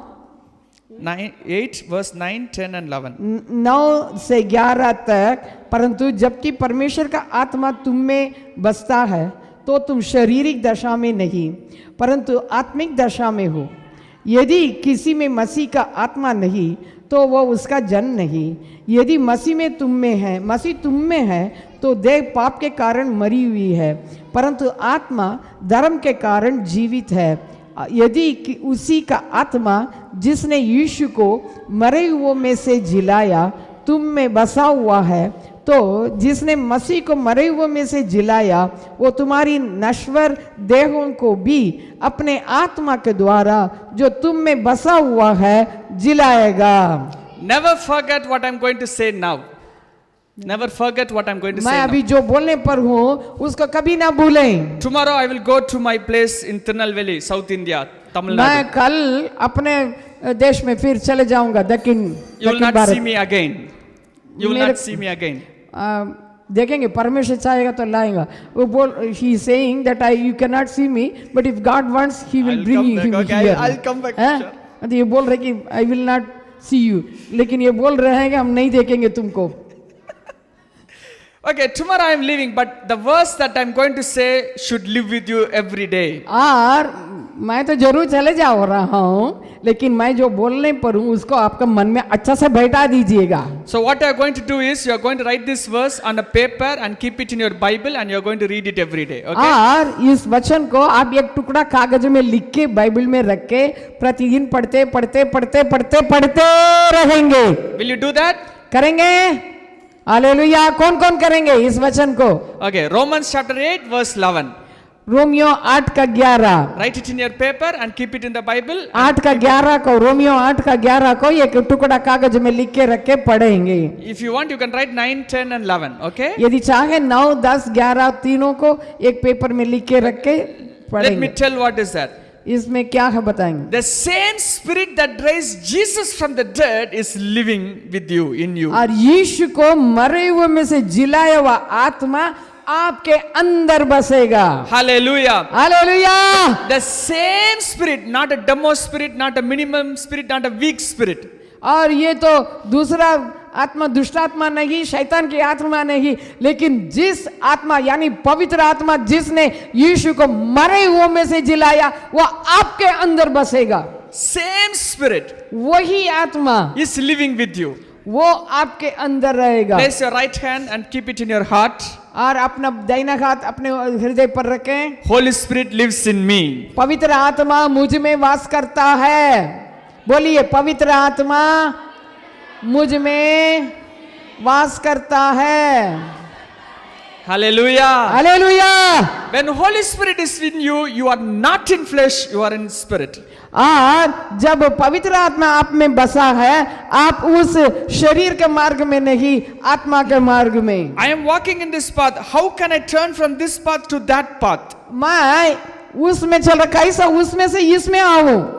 8 verse 9, 10 and 11. 9 से 11 तक। परंतु जबकि परमेश्वर का आत्मा तुम में बसता है तो तुम शारीरिक दशा में नहीं परंतु आत्मिक दशा में हो। यदि किसी में मसीह का आत्मा नहीं तो वह उसका जन नहीं। यदि मसीह तुम में है तो देह पाप के कारण मरी हुई है परंतु आत्मा धर्म के कारण जीवित है। यदि उसी का आत्मा जिसने यीशु को मरे हुओं में से जिलाया तुम में बसा हुआ है तो जिसने मसीह को मरे हुओं में से जिलाया वो तुम्हारी नश्वर देहों को भी अपने आत्मा के द्वारा जो तुम में बसा हुआ है जिलाएगा। Never forget what I'm going to say now. Never forget what I'm going to say मैं now. अभी जो बोलने पर हूँ उसको कभी ना भूलें। Tomorrow I will go to my place in Tirunelveli, South India, Tamil मैं Nadu. कल अपने देश में फिर चले जाऊंगा दक्षिण You will not Bharat. see me again. You will मेरे- not see me again. देखेंगे परमेश्वर चाहेगा तो लाएगा। वो बोल he is saying that you can not see me but if God wants he will I'll bring come you back, okay? Here. I'll come back, sure. तो ये बोल रहे कि I will not see you, लेकिन ये बोल रहे हैं कि हम नहीं देखेंगे तुमको। Okay, tomorrow I am leaving, but the verse that I'm going to say should live with you every day. और मैं तो जरूर चले जा रहा हूँ लेकिन मैं जो बोलने पर हूँ उसको आपका मन में अच्छा से बैठा दीजिएगा। So what you are going to do is you are going to write this verse on a paper and keep it in your Bible and you are going to read it every day. Okay? और इस वचन को आप एक टुकड़ा कागज में लिख के बाइबल में रख के प्रतिदिन पढ़ते पढ़ते पढ़ते पढ़ते पढ़ते रहेंगे। Will you do that? करेंगे? हालेलुया। कौन कौन करेंगे इस वचन को? Okay, Romans chapter 8 verse 11. Romeo 8 का 11। Write it in your paper and keep it in the Bible. 8 का 11 को, रोमियो 8 का 11 को एक टुकड़ा कागज में लिख के रख के पढ़ेंगे। If you want, you can write 9, 10 and 11. Okay? यदि चाहे 9, 10, 11 तीनों को एक पेपर में लिख के रख के Let me पढ़ेंगे। tell what is that. इसमें क्या है बताएंगे? The same spirit that raised Jesus from the dead is living with you, in you. और यीशु को मरे हुए में से जिलाया हुआ आत्मा आपके अंदर बसेगा। Hallelujah. Hallelujah. The same spirit, not a demo spirit, not a minimum spirit, not a weak spirit. और ये तो दूसरा आत्मा दुष्ट आत्मा नहीं, शैतान की आत्मा नहीं, लेकिन जिस आत्मा यानी पवित्र आत्मा जिसने यीशु को मरे हुए में से जिलाया वो आपके अंदर बसेगा। Same spirit वही आत्मा is living with you. वो आपके अंदर रहेगा। Place your right hand and keep it in your heart. और अपना दाहिना हाथ अपने हृदय पर रखें। Holy Spirit lives in me. पवित्र आत्मा मुझ में वास करता है। बोलिए, पवित्र आत्मा मुझ में वास करता है। Hallelujah. Hallelujah. When Holy Spirit is in you, you are not in flesh, you are in spirit. और जब पवित्र आत्मा आप में बसा है, आप उस शरीर के मार्ग में नहीं, आत्मा के मार्ग में। I am walking in this path. How can I turn from this path to that path? मैं उसमें चल रहा, कैसा उसमें से इसमें आऊं?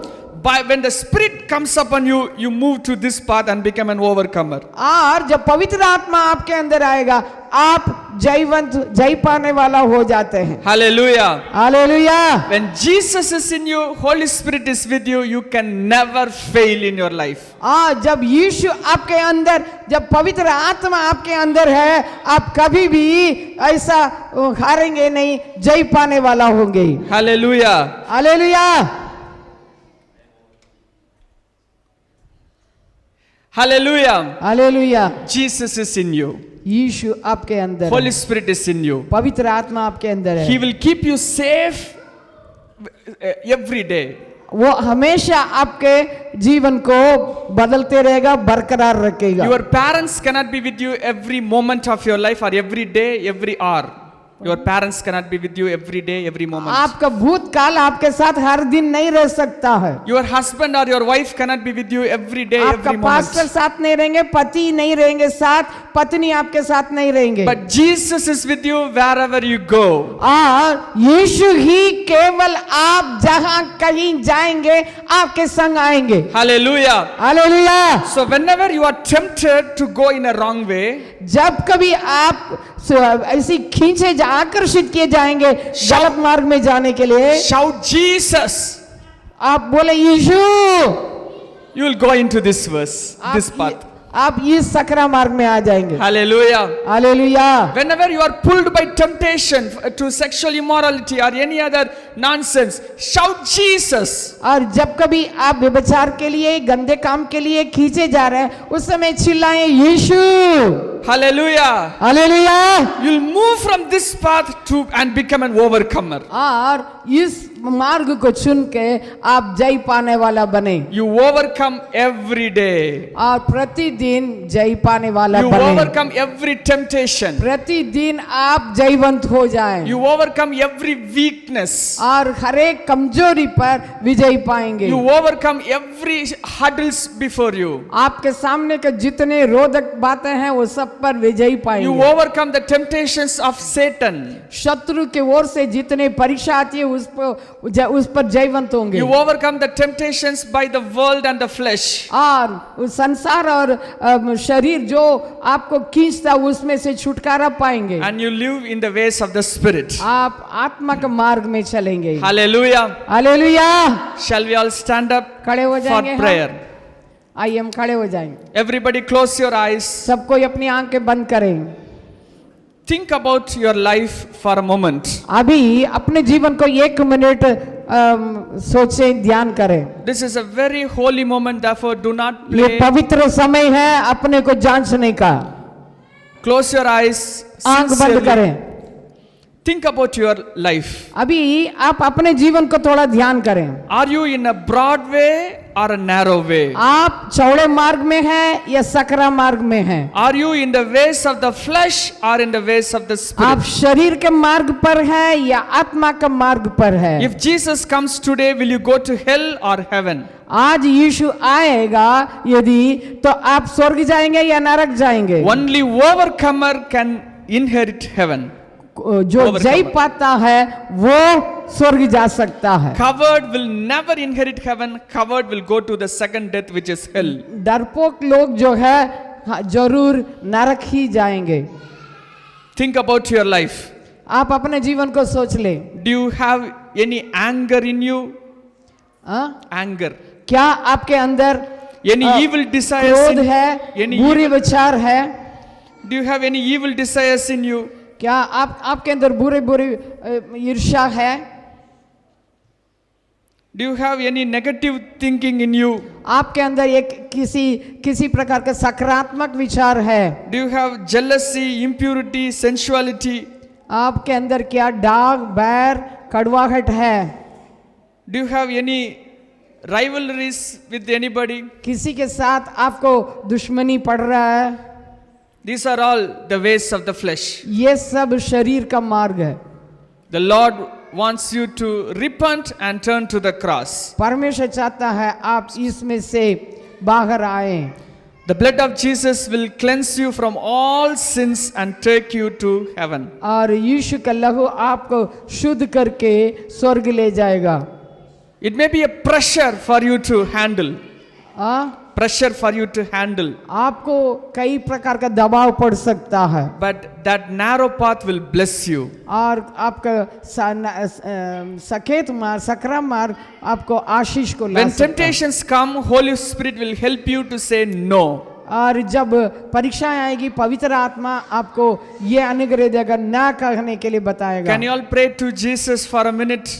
When the Spirit comes upon you, you move to this path and become an overcomer. और जब पवित्र आत्मा आपके अंदर आएगा, आप जयवंत जय पाने वाला हो जाते हैं। Hallelujah. Hallelujah. When Jesus is in you, Holy Spirit is with you, you can never fail in your life. जब यीशु आपके अंदर, जब पवित्र आत्मा आपके अंदर है, आप कभी भी ऐसा हारेंगे नहीं, जय पाने वाला होंगे। Hallelujah. Hallelujah. Hallelujah. Hallelujah. Jesus is in you. यीशु आपके अंदर Holy है। Spirit is in you. पवित्र आत्मा आपके अंदर है। He will keep you safe every day. वो हमेशा आपके जीवन को बदलते रहेगा, बरकरार रखेगा। Your parents cannot be with you every moment of your life or every day, every hour. Your parents cannot be with you every day, every moment. आपका भूतकाल आपके साथ हर दिन नहीं रह सकता है। Your husband or your wife cannot be with you every day, आपका every moment. पास्टर साथ नहीं रहेंगे, पति नहीं रहेंगे साथ, पत्नी आपके साथ नहीं रहेंगे। But Jesus is with you wherever you go. और यीशु ही केवल आप जहां कहीं जाएंगे आपके संग आएंगे। Hallelujah. Hallelujah. So whenever you are tempted to go in a wrong way, जब कभी आप ऐसी खींचे आकर्षित किए जाएंगे गलत मार्ग में जाने के लिए, shout Jesus. आप बोले यीशु। You will go into this verse, this path. आप इस सकरा मार्ग में आ जाएंगे। Hallelujah. Hallelujah. Whenever you are pulled by temptation to sexual immorality or any other nonsense, shout Jesus. और जब कभी आप व्यभिचार के लिए, गंदे काम के लिए खींचे जा रहे हैं, उस समय चिल्लाएं यीशु। Hallelujah. Hallelujah. You'll move from this path to and become an overcomer. और इस मार्ग को चुन के आप जय पाने वाला बने। You overcome every day. और प्रतिदिन जय पाने वाला You बने। overcome every temptation. प्रतिदिन आप जयवंत हो जाएं। You overcome every weakness. और हर एक कमजोरी पर विजय पाएंगे। You overcome every hurdles before you. आपके सामने के जितने रोधक बातें हैं वो सब पर विजय You पाएंगे। overcome the temptations of Satan. शत्रु के ओर से जितने परीक्षा आती है उस पर जयवंत होंगे। You overcome the temptations by the world and the flesh. और संसार और शरीर जो आपको खींचता उसमें से छुटकारा पाएंगे। And you live in the ways of the Spirit. आप आत्मा के मार्ग में चलेंगे। Hallelujah. Hallelujah. Shall we all stand up खड़े हो for जाएंगे हम? prayer? आइए हम खड़े हो जाएंगे। Everybody close your eyes. सब कोई अपनी आंखें बंद करें। Think about your life for a moment. अभी अपने जीवन को 1 मिनट सोचें, ध्यान करें। This is a very holy moment, therefore do not ये play. पवित्र समय है अपने को जांचने का। Close your eyes. आंख बंद Sincerely. करें। Think about your life. अभी आप अपने जीवन को थोड़ा ध्यान करें। Are you in a broad way or a narrow way? आप चौड़े मार्ग में हैं या सकरा मार्ग में हैं? Are you in the ways of the flesh or in the ways of the आप Spirit? शरीर के मार्ग पर हैं या आत्मा का मार्ग पर है? If Jesus comes today, will you go to hell or heaven? आज यीशु आएगा यदि, तो आप स्वर्ग जाएंगे या नरक जाएंगे? Only overcomer can inherit heaven. जो Overcomer. जय पाता है वो स्वर्ग जा सकता है। Coward will never inherit heaven. Coward will go to the second death, which is hell. डरपोक लोग जो है जरूर नरक ही जाएंगे। Think about your life. आप अपने जीवन को सोच ले। Do you have any anger in you? Anger. क्या आपके अंदर Any evil desires क्रोध in है, any बुरे evil- विचार है? Do you have any evil desires in you? क्या आपके अंदर बुरे बुरे ईर्ष्या है? Do you have any negative thinking in you? आपके अंदर एक किसी प्रकार का सकारात्मक विचार है? Do you have jealousy, impurity, sensuality? आपके अंदर क्या दाग, बैर, कड़वाहट है? Do you have any rivalries with anybody? किसी के साथ आपको दुश्मनी पड़ रहा है? These are all the ways of the flesh. ये सब शरीर का मार्ग है। The Lord wants you to repent and turn to the cross. परमेश्वर चाहता है आप इसमें से बाहर आए। The blood of Jesus will cleanse you from all sins and take you to heaven. और यीशु का लहू आपको शुद्ध करके स्वर्ग ले जाएगा। It may be a pressure for you to handle. Pressure for you to handle. आपको कई प्रकार का दबाव पड़ सकता है। But that narrow path will bless you. और आपका सकेत मार्ग, सकरा मार्ग आपको आशीष को ला When सकता है। temptations come, Holy Spirit will help you to say no. और जब परीक्षाएं आएगी, पवित्र आत्मा आपको ये अनुग्रह देगा, ना कहने के लिए बताएगा। Can you all pray to Jesus for a minute?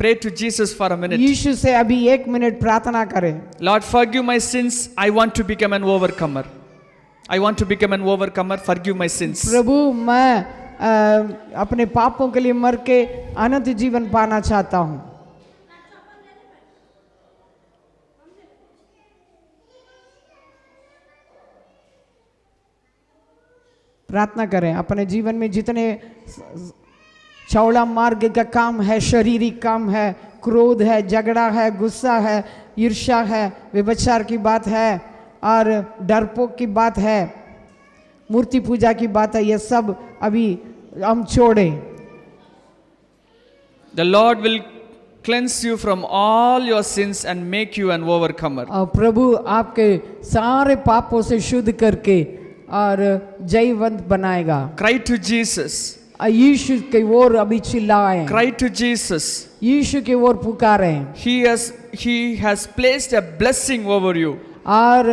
Pray to Jesus for a minute. यीशु से अभी 1 मिनट प्रार्थना करें। Lord, forgive my sins. I want to become an overcomer. I want to become an overcomer. Forgive my sins. प्रभु, मैं अपने पापों के लिए मर के अनंत जीवन पाना चाहता हूँ। प्रार्थना करें। अपने जीवन में जितने चौड़ा मार्ग का काम है, शारीरिक काम है, क्रोध है, झगड़ा है, गुस्सा है, ईर्ष्या है, व्यभिचार की बात है और डरपोक की बात है, मूर्ति पूजा की बात है, ये सब अभी हम छोड़ें। The Lord will cleanse you from all your sins and make you an overcomer. और प्रभु आपके सारे पापों से शुद्ध करके और जयवंत बनाएगा। Cry to Jesus. यीशु की ओर अभी चिल्लाएं। Cry to Jesus. यीशु की ओर पुकारें। He has placed a blessing over you. और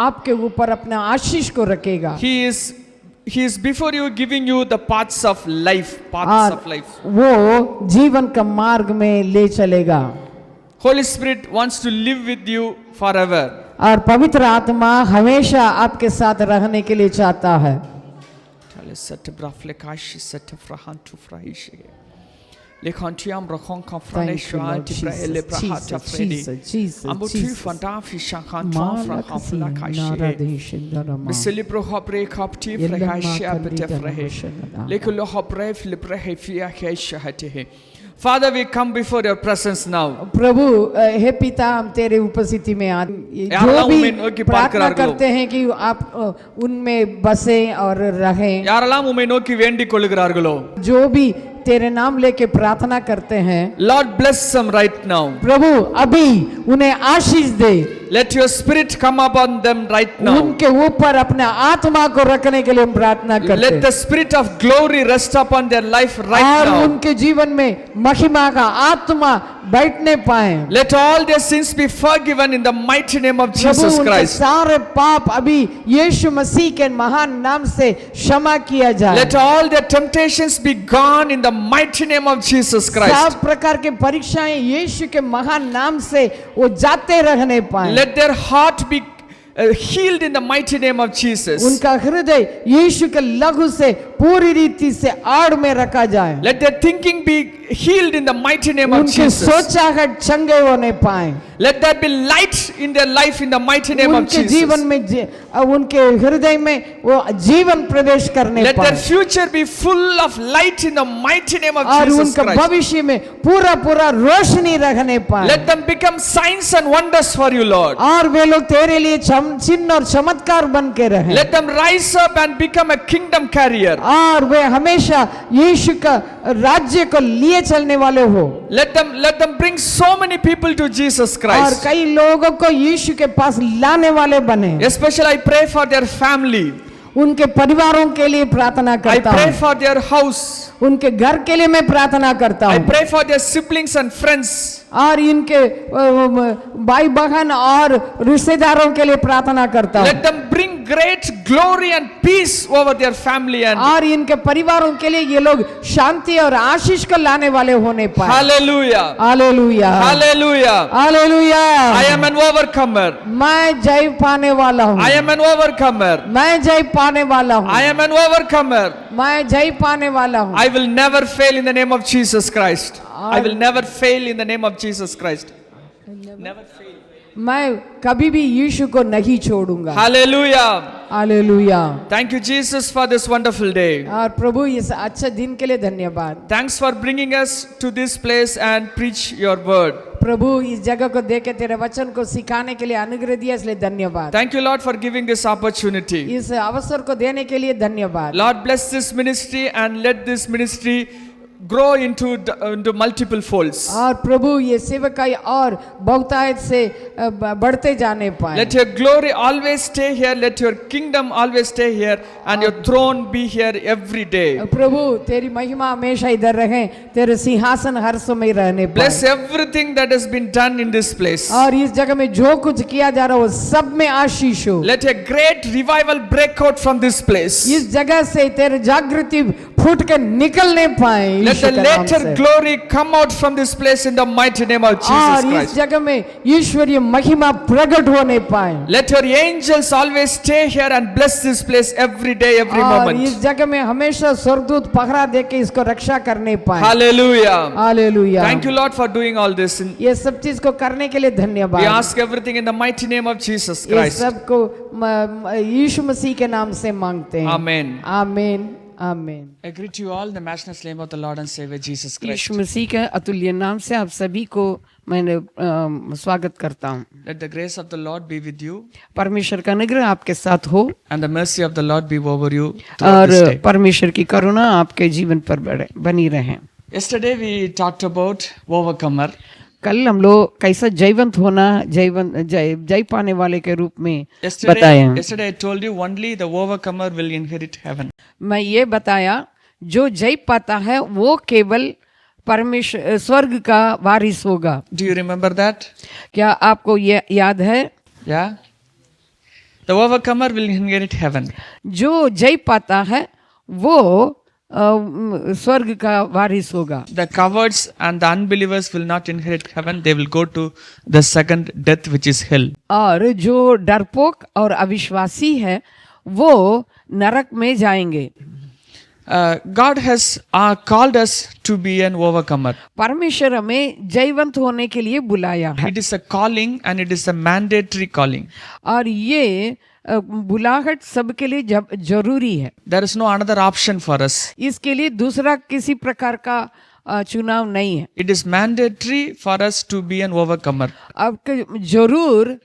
आपके ऊपर अपना आशीष को रखेगा। He is before you, giving you the paths of life. Paths of life. वो जीवन का मार्ग में ले चलेगा। Holy Spirit wants to live with you forever. और पवित्र आत्मा हमेशा आपके साथ रहने के लिए चाहता है। Father, we come before your presence now. प्रभु हे पिता, हम तेरे उपस्थिति में जो भी प्रार्थना करते हैं कि आप उनमें बसे और रहें। யாரெல்லாம் உம்மை நோக்கி வேண்டிக் கொள்கிறார்களோ, जो भी तेरे नाम लेके प्रार्थना करते हैं, Lord bless them right now. प्रभु अभी उन्हें आशीष दे। Let your spirit come upon them right now. उनके ऊपर अपने आत्मा को रखने के लिए हम प्रार्थना करते Let हैं। the spirit of glory rest upon their life right और now. उनके जीवन में महिमा का आत्मा बैठने पाए। Let all their sins be forgiven in the mighty name of Prabhu Jesus उनके Christ. सारे पाप अभी यीशु मसीह के महान नाम से क्षमा किया जाए। Let all their temptations be gone in the mighty name of Jesus Christ. सब प्रकार के परीक्षाएं यीशु के महान नाम से वो जाते रहने पाए। Let their heart be healed in the mighty name of Jesus. उनका हृदय यीशु के लहू से पूरी रीति से आड़ में रखा जाए। Let their thinking be healed in the mighty name of उनके Jesus. सोचाहट चंगे होने पाए। Let there be light in their life in the mighty name of उनके Jesus. जीवन में उनके हृदय में वो जीवन प्रवेश करने Let their पाए future be full of light in the mighty name of और Jesus उनका Christ. भविष्य में पूरा पूरा रोशनी रहने पाए। Let them become signs and wonders for you, Lord. और वे लोग तेरे लिए चिन्ह और चमत्कार बन के रहे। Let them rise up and become a kingdom carrier. और वे हमेशा यीशु का राज्य को लिए चलने वाले हो। Let them bring so many people to Jesus और Christ. कई लोगों को यीशु के पास लाने वाले बने। Especially I pray for their family. उनके परिवारों के लिए प्रार्थना I करता pray हूँ, for their house. उनके घर के लिए मैं प्रार्थना करता I हूँ, pray for their siblings and friends. और इनके भाई बहन और रिश्तेदारों के लिए प्रार्थना करता हूँ, Let them bring great glory and peace over their family and और इनके परिवारों के लिए ये लोग शांति और आशीष को लाने वाले होने पाए। hallelujah. Hallelujah, Hallelujah. Hallelujah. I am an overcomer. मैं जय पाने वाला हूँ, I am an overcomer. मैं जय पाने वाला हूँ, I am an overcomer. मैं जय पाने वाला हूँ। I will never fail in the name of Jesus Christ. I will never fail in the name of Jesus Christ. Never fail. मैं कभी भी यीशु को नहीं छोड़ूंगा। Hallelujah. Hallelujah. Thank you, Jesus, for this wonderful day. और प्रभु इस अच्छे दिन के लिए धन्यवाद। Thanks for bringing us to this place and preach your word. प्रभु इस जगह को देके तेरे वचन को सिखाने के लिए अनुग्रह दिया, इसलिए धन्यवाद। Thank you, Lord, for giving this opportunity. इस अवसर को देने के लिए धन्यवाद। Lord, bless this ministry and let this ministry grow into multiple folds. और प्रभु ये सेवकाई और बहुतायत से बढ़ते जाने पाए। Let your glory always stay here. Let your kingdom always stay here, and your throne be here every day. प्रभु तेरी महिमा हमेशा इधर रहे, तेरे सिंहासन हर समय रहने पाए। Bless everything that has been done in this place. और इस जगह में जो कुछ किया जा रहा हो सब में आशीष हो। Let a great revival break out from this place. इस जगह से तेरे जागृति फूट के निकलने पाए। Let the later glory come out from this place in the mighty name of Jesus और इस Christ. जगह में ईश्वरीय महिमा प्रकट होने पाए। Let your angels always stay here and bless this place every day, every और moment. इस जगह में हमेशा स्वर्गदूत पहरा देके इसको रक्षा करने पाए। Hallelujah. Hallelujah. Thank you, Lord, for doing all this. ये सब चीज को करने के लिए We धन्यवाद। ask everything in the mighty name of Jesus ये Christ. सब को यीशु मसीह के नाम से मांगते हैं। Amen. आमीन, आमीन। I greet you all in the matchless name of the Lord and Savior Jesus Christ. यीशु मसीह के अतुल्य नाम से आप सभी को मैंने स्वागत करता हूँ। Let the grace of the Lord be with you परमेश्वर का अनुग्रह आपके साथ हो and the mercy of the Lord be over you throughout this और day. परमेश्वर की करुणा आपके जीवन पर बनी रहे। Yesterday we talked about overcomer. कल हम लोग कैसा जयवंत होना, जय पाने वाले के रूप में Yesterday, बताया। yesterday I told you only the overcomer will inherit heaven. मैं ये बताया जो जय पाता है वो केवल परमेश्वर स्वर्ग का वारिस होगा। Do you remember that? क्या आपको ये याद है? Yeah. The overcomer will inherit heaven. जो जय पाता है वो स्वर्ग का वारिस होगा। The cowards and the unbelievers will not inherit heaven. They will go to the second death, which is hell. और जो डरपोक और अविश्वासी है वो नरक में जाएंगे। God has called us to be an overcomer. परमेश्वर हमें जयवंत होने के लिए बुलाया है It is a calling and it is a mandatory calling. और ये बुलाहट सबके लिए जरूरी है। There is no another option for us. इसके लिए दूसरा किसी प्रकार का चुनाव नहीं है। It is mandatory for us to be an overcomer. अब जरूर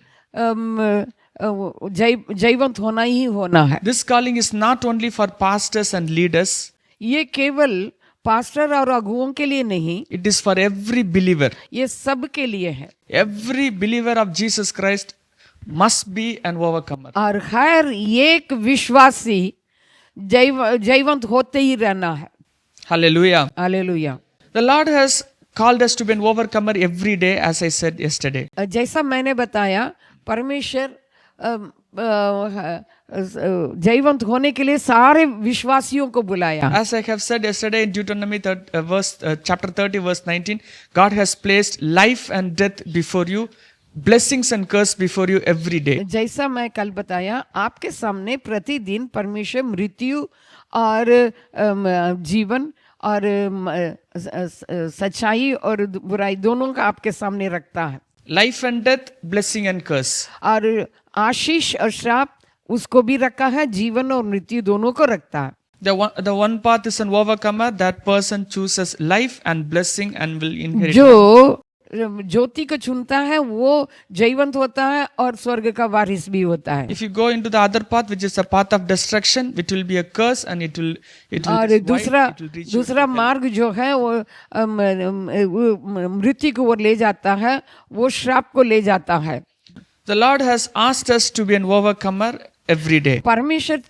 जयवंत होना ही होना है। This calling is not only for pastors and leaders. ये केवल पास्टर और अगुओं के लिए नहीं, It is for every believer. ये सब के लिए है। Every believer of Jesus Christ must be an overcomer. और हर एक विश्वासी जयवंत होते ही रहना है। Hallelujah. Hallelujah. The Lord has called us to be an overcomer every day, as I said yesterday. जैसा मैंने बताया परमेश्वर जयवंत होने के लिए सारे विश्वासियों को बुलाया। As I have said yesterday in Deuteronomy chapter 30 verse 19, God has placed life and death before you, blessings and curse before you every day. जैसा मैं कल बताया आपके सामने प्रतिदिन परमेश्वर मृत्यु और जीवन और सच्चाई और बुराई दोनों का आपके सामने रखता है। Life and death, blessing and curse. और आशीष और श्राप उसको भी रखा है, जीवन और मृत्यु दोनों को रखता है। The one path is an overcomer. That person chooses life and blessing and will inherit. जो ज्योति को चुनता है वो जयवंत होता है और स्वर्ग का वारिस भी होता है। If you go into the other path, which is a path of destruction, it will be a curse and it will और just दूसरा wide, it will reach you दूसरा to hell. मार्ग जो है वो मृत्यु की ओर ले जाता है, वो श्राप को ले जाता है। The Lord has asked us to be an overcomer every day. परमेश्वर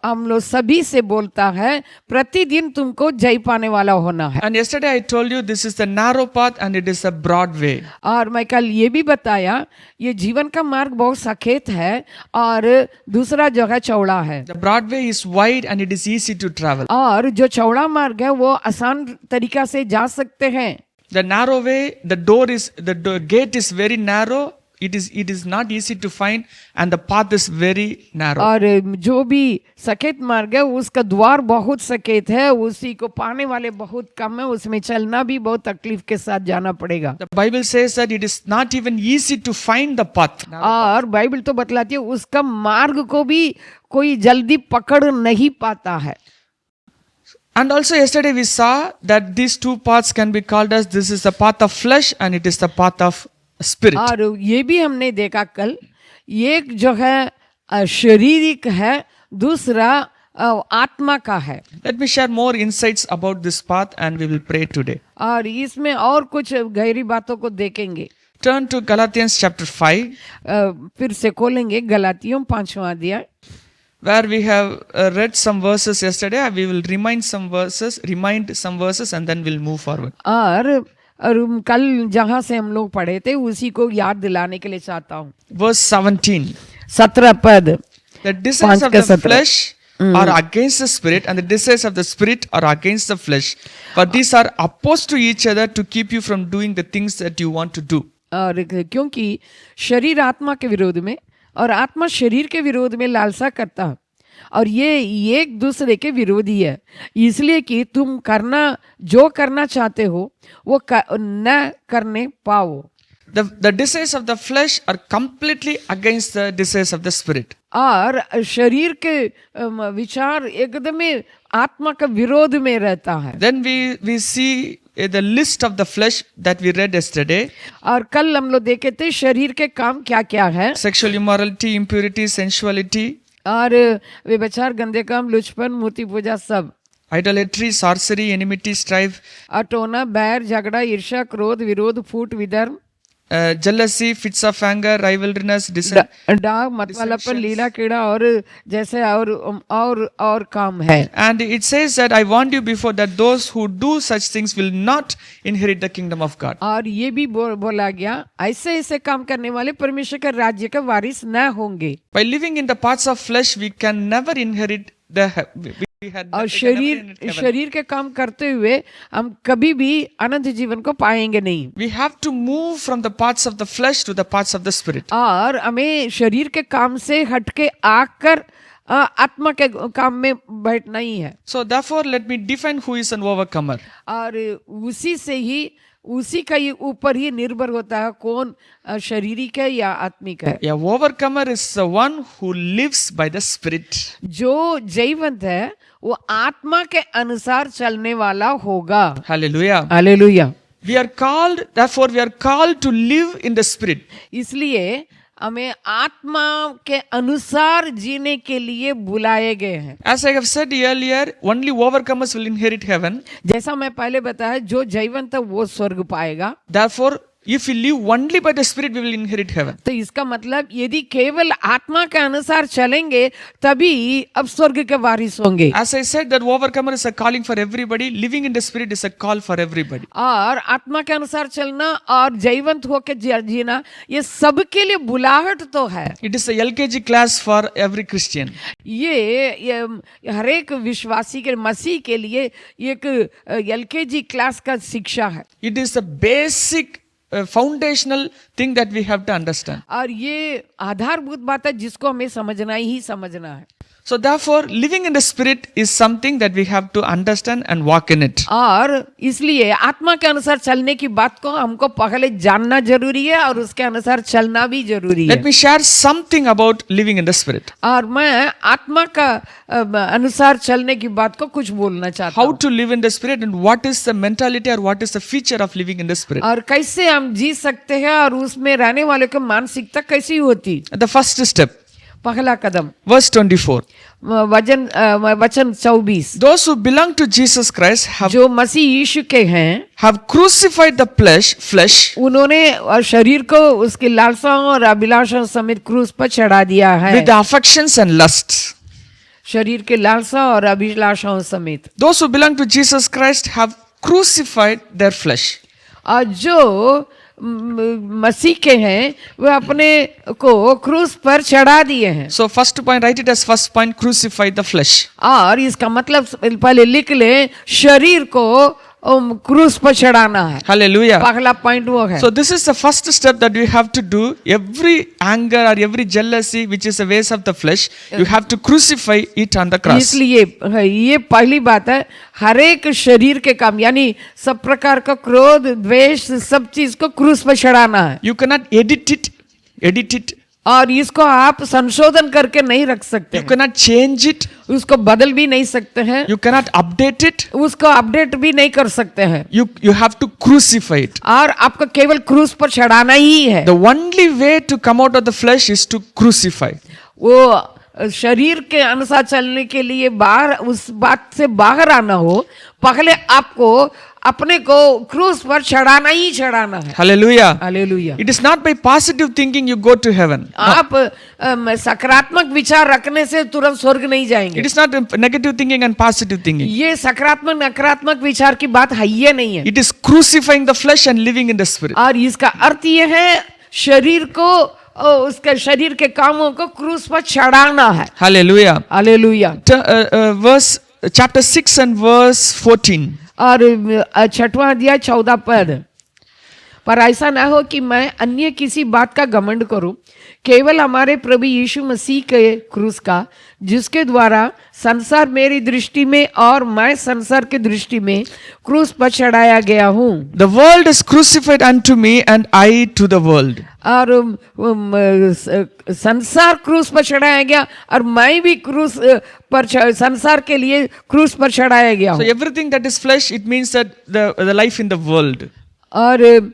हम लोग सभी से बोलता है प्रतिदिन तुमको जय पाने वाला होना है। And yesterday I told you this is the narrow path and it is a broad way. और मैं कल ये भी बताया ये जीवन का मार्ग बहुत सखेत है और दूसरा जो है चौड़ा है। The broad way is wide and it is easy to travel. और जो चौड़ा मार्ग है वो आसान तरीका से जा सकते हैं। The narrow way, the gate is very narrow. It is not easy to find and the path is very narrow. और जो भी सकेत मार्ग है उसका द्वार बहुत सकेत है, उसी को पाने वाले बहुत कम है, उसमें चलना भी बहुत तकलीफ के साथ जाना पड़ेगा। The Bible says that it is not even easy to find the path. और बाइबल तो बतलाती है उसका मार्ग को भी कोई जल्दी पकड़ नहीं पाता है। And also yesterday we saw that these two paths can be called as this is the path of flesh and it is the path of spirit. और ये भी हमने देखा कल, एक जो है शारीरिक है, दूसरा आत्मा का है। Let me share more insights about this path and we will pray today. और इसमें और कुछ गहरी बातों को देखेंगे। Turn to Galatians chapter 5 फिर से खोलेंगे गलातियों 5वां अध्याय, where we have read some verses yesterday. We will remind some verses and then we'll move forward. और कल जहां से हम लोग पढ़े थे उसी को याद दिलाने के लिए चाहता हूँ। Verse 17. 17 पद, The desires of 5 the 17. flesh are against the spirit and the desires of the spirit are against the flesh. For these are opposed to each other to keep you from doing the things that you want to do. और क्योंकि शरीर आत्मा के विरोध में और आत्मा शरीर के विरोध में लालसा करता है और ये एक दूसरे के विरोधी है, इसलिए कि तुम जो करना चाहते हो वो न करने पाओ। The desires of the flesh are completely against the desires of the spirit. और शरीर के विचार एकदम आत्मा का विरोध में रहता है। Then we see the list of the flesh that we read yesterday. और कल हम लोग देखे थे शरीर के काम क्या क्या है। Sexual immorality, impurity, sensuality, और व्यभिचार, गंदे काम, लुचपन, मूर्ति पूजा सब। idolatry, sorcery, enmity, strife, अटोना, बैर, झगड़ा, ईर्ष्या, क्रोध, विरोध, फूट, विधर्म, jealousy, fits of anger, rivalryness, डाग, मतवालापन, लीला कीड़ा और जैसे और काम है। And it says that I warned you before that those who do such things will not inherit the kingdom of God. और ये भी बोला गया ऐसे काम करने वाले परमेश्वर के राज्य का वारिस न होंगे। By living in the paths of flesh, we can never inherit और शरीर के काम करते हुए हम कभी भी अनंत जीवन को पाएंगे नहीं। We have to move from the paths of the flesh to the paths of the spirit. और हमें शरीर के काम से हटके आकर आत्मा के काम में बैठना ही है। So therefore let me define who is an overcomer. और उसी का ये ऊपर ही निर्भर होता है कौन शारीरिक है या आत्मिक है। A overcomer is the one who lives by the spirit. जो जयवंत है वो आत्मा के अनुसार चलने वाला होगा। Hallelujah. Hallelujah. Therefore we are called to live in the spirit. इसलिए हमें आत्मा के अनुसार जीने के लिए बुलाए गए हैं। As I have said earlier, only overcomers will inherit heaven. जैसा मैं पहले बताया, जो जयवंत है वो स्वर्ग पाएगा। Therefore, if we live only by the spirit, we will inherit heaven. तो इसका मतलब यदि केवल आत्मा के अनुसार चलेंगे तभी अब स्वर्ग के वारिस होंगे। As I said, that overcomer is a calling for everybody. Living in the spirit is a call for everybody. और आत्मा के अनुसार चलना और जयवंत होकर जीना ये सबके लिए बुलाहट तो है। It is a LKG class for every Christian. ये हर एक विश्वासी के मसीह के लिए एक LKG क्लास का शिक्षा है। It is a basic foundational thing that we have to understand. और ये आधारभूत बात है जिसको हमें समझना ही समझना है। So therefore, living in the Spirit is something that we have to understand and walk in it. और इसलिए आत्मा के अनुसार चलने की बात को हमको पहले जानना जरूरी है और उसके अनुसार चलना भी जरूरी है। Let me share something about living in the Spirit. और मैं आत्मा का अनुसार चलने की बात को कुछ बोलना चाहता How हूँ to live in the Spirit and what is the mentality or what is the feature of living in the Spirit. और कैसे हम जी सकते हैं और उसमें रहने वाले की मानसिकता कैसी होती। The first step, पहला कदम verse 24. वचन 24, Those who belong to Jesus Christ जो मसीह यीशु के हैं have crucified the flesh उन्होंने शरीर को उसकी लालसाओं और अभिलाषाओं समेत क्रूस पर चढ़ा दिया है। with the affections and lusts. शरीर के लालसा और अभिलाषाओं समेत। Those who belong to Jesus Christ have crucified their flesh. और जो मसीह के हैं वे अपने को क्रूस पर चढ़ा दिए हैं। So first point, write it as first point, crucify the flesh. और इसका मतलब पहले लिख ले, शरीर को क्रूस पर चढ़ाना है। Hallelujah. पहला पॉइंट वो है। So this is the first step that we have to do. Every anger or every jealousy which is the ways of the flesh, you have to crucify it on the cross. इसलिए ये पहली बात है, हर एक शरीर के काम यानी सब प्रकार का क्रोध द्वेष सब चीज को क्रूस पर चढ़ाना है। You cannot edit it. और इसको आप संशोधन करके नहीं रख सकते You cannot change it. उसको बदल भी नहीं सकते हैं, You cannot update it. उसको अपडेट भी नहीं कर सकते हैं। You have to crucify it. और आपको केवल क्रूस पर चढ़ाना ही है। The only way to come out of the flesh is to crucify. वो शरीर के अनुसार चलने के लिए बाहर उस बात से बाहर आना हो, पहले आपको अपने को क्रूस पर चढ़ाना ही चढ़ाना है। Hallelujah. Hallelujah. It is not by positive thinking you go to heaven. आप सकारात्मक विचार रखने से तुरंत स्वर्ग नहीं जाएंगे। It is not negative thinking and positive thinking. ये सकारात्मक नकारात्मक विचार की बात है ये नहीं है। It is crucifying the flesh and living in the Spirit. और इसका अर्थ ये है शरीर को उसके शरीर के कामों को क्रूस पर चढ़ाना है। Hallelujah. Hallelujah. Verse chapter 6 and verse 14. और 6वां अध्याय 14 पद, पर ऐसा ना हो कि मैं अन्य किसी बात का घमंड करूं, केवल हमारे प्रभु यीशु मसीह के क्रूस का, जिसके द्वारा संसार मेरी दृष्टि में और मैं संसार की दृष्टि में क्रूस पर चढ़ाया गया हूं। The world is crucified unto me and I to the world. और संसार क्रूस पर चढ़ाया गया और मैं भी क्रूस पर संसार के लिए क्रूस पर चढ़ाया गया So हूं। everything that is flesh, it means that the life in the world. और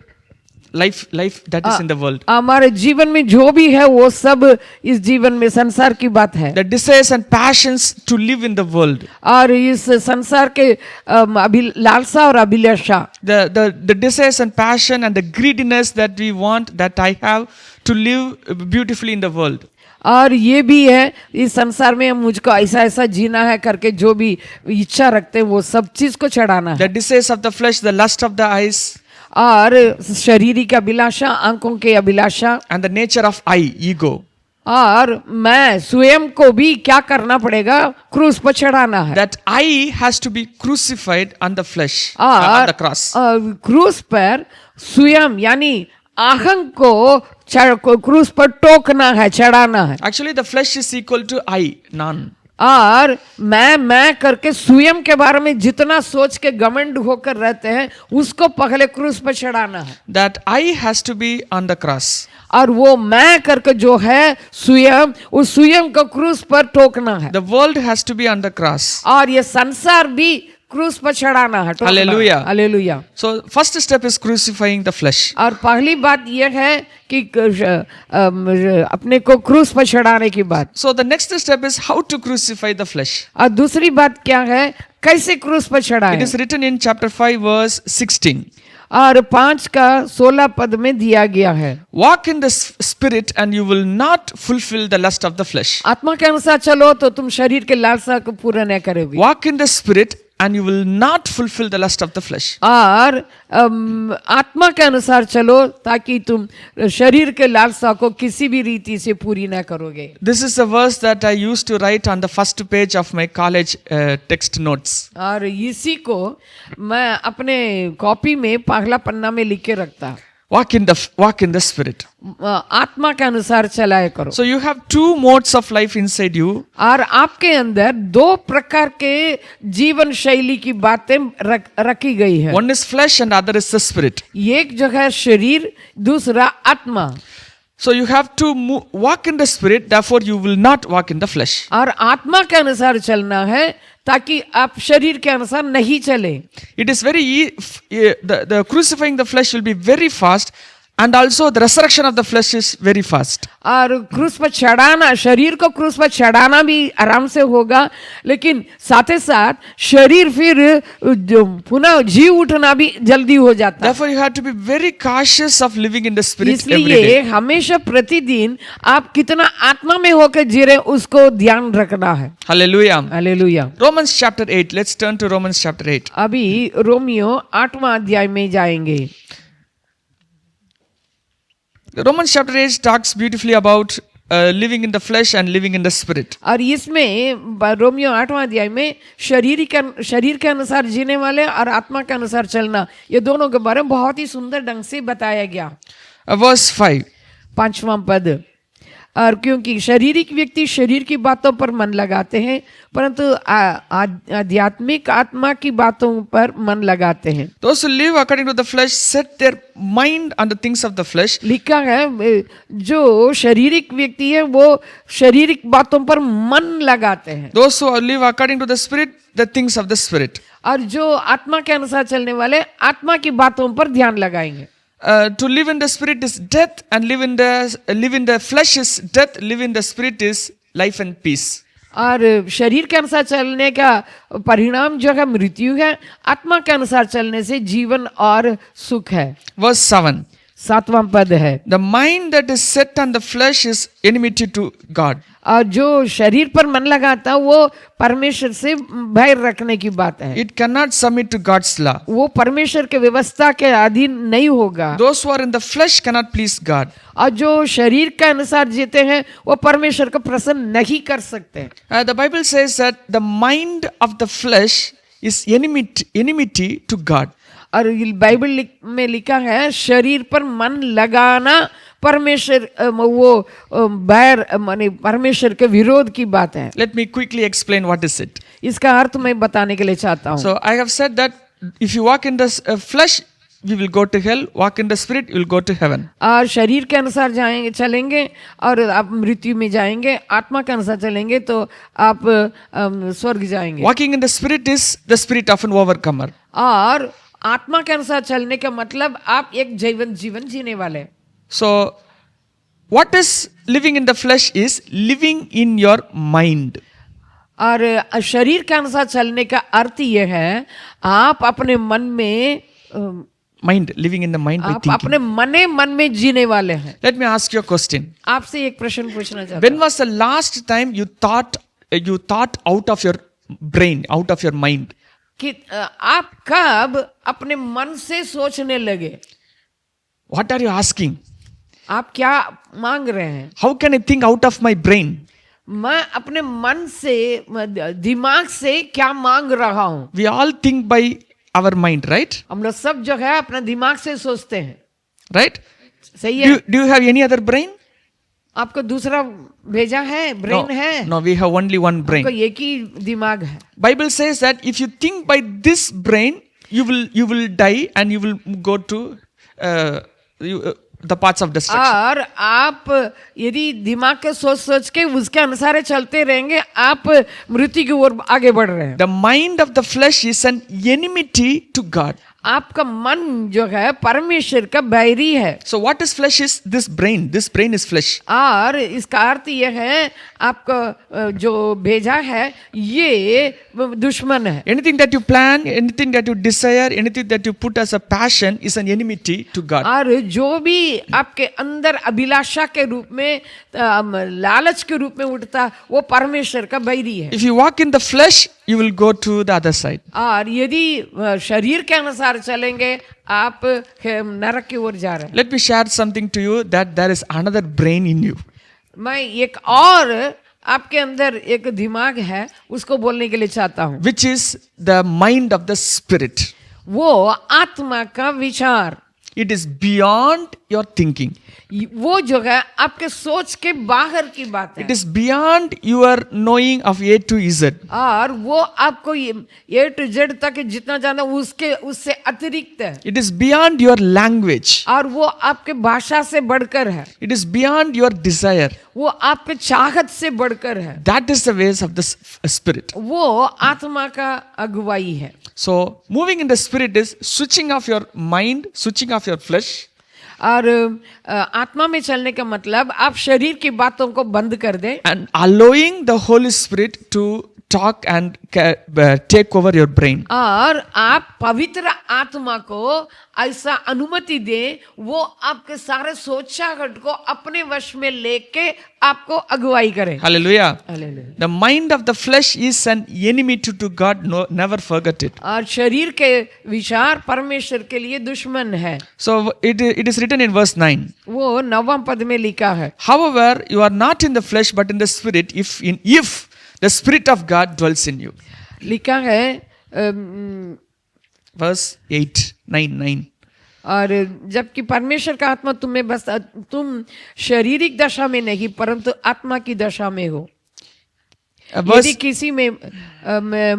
Life that is in the world. हमारे जीवन में जो भी है वो सब इस जीवन में संसार की बात है। The desires and passions to live in the world. और इस संसार के लालसा और अभिलाषा, The desires and passion and the greediness that we want, that I have to live beautifully in the world. और ये भी है इस संसार में मुझको ऐसा ऐसा जीना है करके जो भी इच्छा रखते हैं वो सब चीज को चढ़ाना है। The desires of the flesh, the lust of the eyes, और शारीरिक अभिलाषा, आंखों के अभिलाषा, and the nature of I, ego. और मैं स्वयं को भी क्या करना पड़ेगा, क्रूस पर चढ़ाना है। That I has to be crucified on the flesh, on और the cross. क्रूस पर स्वयं यानी अहं को क्रूस पर टोकना है, चढ़ाना है। Actually, the flesh is equal to I, none. और मैं करके स्वयं के बारे में जितना सोच के घमंड होकर रहते हैं उसको पहले क्रूस पर चढ़ाना है। That I has to be on the cross. और वो मैं करके जो है स्वयं, उस स्वयं को क्रूस पर टोकना है। The world has to be on the cross. और ये संसार भी क्रूस पर चढ़ाना है, टोकना। Hallelujah. Hallelujah. So first step is crucifying the flesh. और पहली बात यह है कि अपने को क्रूस पर चढ़ाने की बात। So the next step is how to crucify the flesh. और दूसरी बात क्या है, कैसे क्रूस पर चढ़ाएं। It is written in chapter 5 verse 16. और 5 का 16 पद में दिया गया है, Walk in the spirit and you will not fulfill the lust of the flesh. आत्मा के अनुसार चलो तो तुम शरीर के लालसा को पूरा नहीं करोगे। Walk in the spirit and you will not fulfill the lust of the flesh. और आत्मा के अनुसार चलो ताकि तुम शरीर के लालसा को किसी भी रीति से पूरी ना करोगे। This is a verse that I used to write on the first page of my college text notes. और इसी को मैं अपने कॉपी में पहला पन्ना में लिख के रखता। walk in the spirit. आत्मा के अनुसार चलाया करो। So you have two modes of life inside you. और आपके अंदर दो प्रकार के जीवन शैली की बातें रखी गई है। One is flesh and other is the spirit. एक जो है शरीर, दूसरा आत्मा। So you have to walk in the spirit, therefore you will not walk in the flesh. और आत्मा के अनुसार चलना है ताकि आप शरीर के अनुसार नहीं चले। It is the crucifying the flesh will be very fast, and also the resurrection of the flesh is very fast. और क्रूस पर चढ़ाना, शरीर को क्रूस पर चढ़ाना भी आराम से होगा, लेकिन साथ ही साथ शरीर फिर पुनः जी उठना भी जल्दी हो जाता है। Therefore you have to be very cautious of living in the spirit every इसलिए day. हमेशा प्रतिदिन आप कितना आत्मा में होकर जी रहे उसको ध्यान रखना है। Hallelujah. Hallelujah. Romans chapter 8. Let's turn to Romans chapter 8. अभी रोमियो 8वां अध्याय में जाएंगे। Romans chapter 8 talks beautifully about living in the flesh and living in the spirit. और इसमें रोमियो 8वां अध्याय में शरीर के अनुसार जीने वाले और आत्मा के अनुसार चलना, ये दोनों के बारे में बहुत ही सुंदर ढंग से बताया गया। Verse 5. 5वां पद। और क्योंकि शारीरिक व्यक्ति शरीर की बातों पर मन लगाते हैं, परंतु आध्यात्मिक आत्मा की बातों पर मन लगाते हैं। Those who live according to the flesh set their mind on the things of the flesh. लिखा है जो शारीरिक व्यक्ति है वो शारीरिक बातों पर मन लगाते हैं। Those who live according to the spirit, the things of the spirit. और जो आत्मा के अनुसार चलने वाले आत्मा की बातों पर ध्यान लगाएंगे। To live in the spirit is death, and live in the flesh is death. Live in the spirit is life and peace. और शरीर के अनुसार चलने का परिणाम जो है मृत्यु है, आत्मा के अनुसार चलने से जीवन और सुख है। Verse 7. 7वां पद है। The mind that is set on the flesh is enmity to God. और जो शरीर पर मन लगाता है वो परमेश्वर से भय रखने की बात है। It cannot submit to God's law. वो परमेश्वर के व्यवस्था के अधीन नहीं होगा। Those who are in the flesh cannot please God. और जो शरीर के अनुसार जीते हैं वो परमेश्वर को प्रसन्न नहीं कर सकते। The Bible says that the mind of the flesh is enmity to God. और बाइबल में लिखा है शरीर पर मन लगाना परमेश्वर वो बैर माने परमेश्वर के विरोध की बात है। Let me quickly explain what is it. इसका अर्थ मैं बताने के लिए चाहता हूँ। So I have said that if you walk in the flesh, you will go to hell. Walk in the spirit, you will go to heaven. और शरीर के अनुसार जाएंगे चलेंगे और आप मृत्यु में जाएंगे, आत्मा के अनुसार चलेंगे तो आप स्वर्ग जाएंगे। Walking in the spirit is the spirit of an overcomer. और आत्मा के अनुसार चलने का मतलब आप एक जीवन जीने वाले। So what is living in the flesh is living in your mind. और शरीर के अनुसार चलने का अर्थ यह है आप अपने मन में Mind, living in the mind by आप thinking. अपने मन में जीने वाले हैं। Let me ask you a question. आपसे एक प्रश्न पूछना चाहता When was the last time you thought out of your brain, out of your mind? कि आप कब अपने मन से सोचने लगे? What are you asking? आप क्या मांग रहे हैं? How can I think out of my brain? मैं अपने मन से दिमाग से क्या मांग रहा हूँ? We all think by our mind, right? हम लोग सब जो है अपने दिमाग से सोचते हैं, Right? सही है? Do you have any other brain? आपको दूसरा भेजा है, ब्रेन है? No, we have only one आपको brain. एक ही दिमाग है। Bible says that if you think by this brain, you will die and you will go to the paths of destruction. और आप यदि दिमाग के सोच के उसके अनुसार चलते रहेंगे आप मृत्यु की ओर आगे बढ़ रहे हैं। The mind of the flesh is an enmity to God. आपका मन जो है परमेश्वर का बैरी है। So what is flesh is this brain. This brain is flesh. और इसका अर्थ यह है आपका जो भेजा है ये दुश्मन है। Anything that you plan, anything that you desire, anything that you put as a passion is an enmity to God. और जो भी आपके अंदर अभिलाषा के रूप में लालच के रूप में उठता वो परमेश्वर का बैरी है। If you walk in the flesh, you will go to the other side. और यदि शरीर के अनुसार चलेंगे आप नरक की ओर जा रहे हैं। Let me share something to you that there is another brain in you. मैं एक और आपके अंदर एक दिमाग है उसको बोलने के लिए चाहता हूँ, Which is the mind of the spirit. वो आत्मा का विचार। It is beyond your thinking. वो जो है आपके सोच के बाहर की बात है, It is beyond your knowing of A to Z. और वो आपको A to Z तक जितना जाना उससे अतिरिक्त है, It is beyond your language. और वो आपके भाषा से बढ़कर है, It is beyond your desire. वो आपके चाहत से बढ़कर है। That is the ways of the Spirit. वो आत्मा का अगुवाई है। So, moving in the Spirit is switching off your mind, switching off your flesh, और आत्मा में चलने का मतलब आप शरीर की बातों को बंद कर दें and allowing the Holy Spirit to talk and take over your brain. और आप पवित्र आत्मा को ऐसा अनुमति दें, वो आपके सारे सोचागट को अपने वश में लेके आपको अगुवाई करे। Hallelujah. Hallelujah. The mind of the flesh is an enemy to God. No, never forget it. और शरीर के विचार परमेश्वर के लिए दुश्मन है। So it is written in verse 9. वो 9वां पद में लिखा है, However, you are not in the flesh but in the Spirit, if the Spirit of God dwells in you. लिखा है Verse 8, 9. और जबकि परमेश्वर का आत्मा तुम्हें बस तुम शारीरिक दशा में नहीं परंतु आत्मा की दशा में हो। यदि किसी में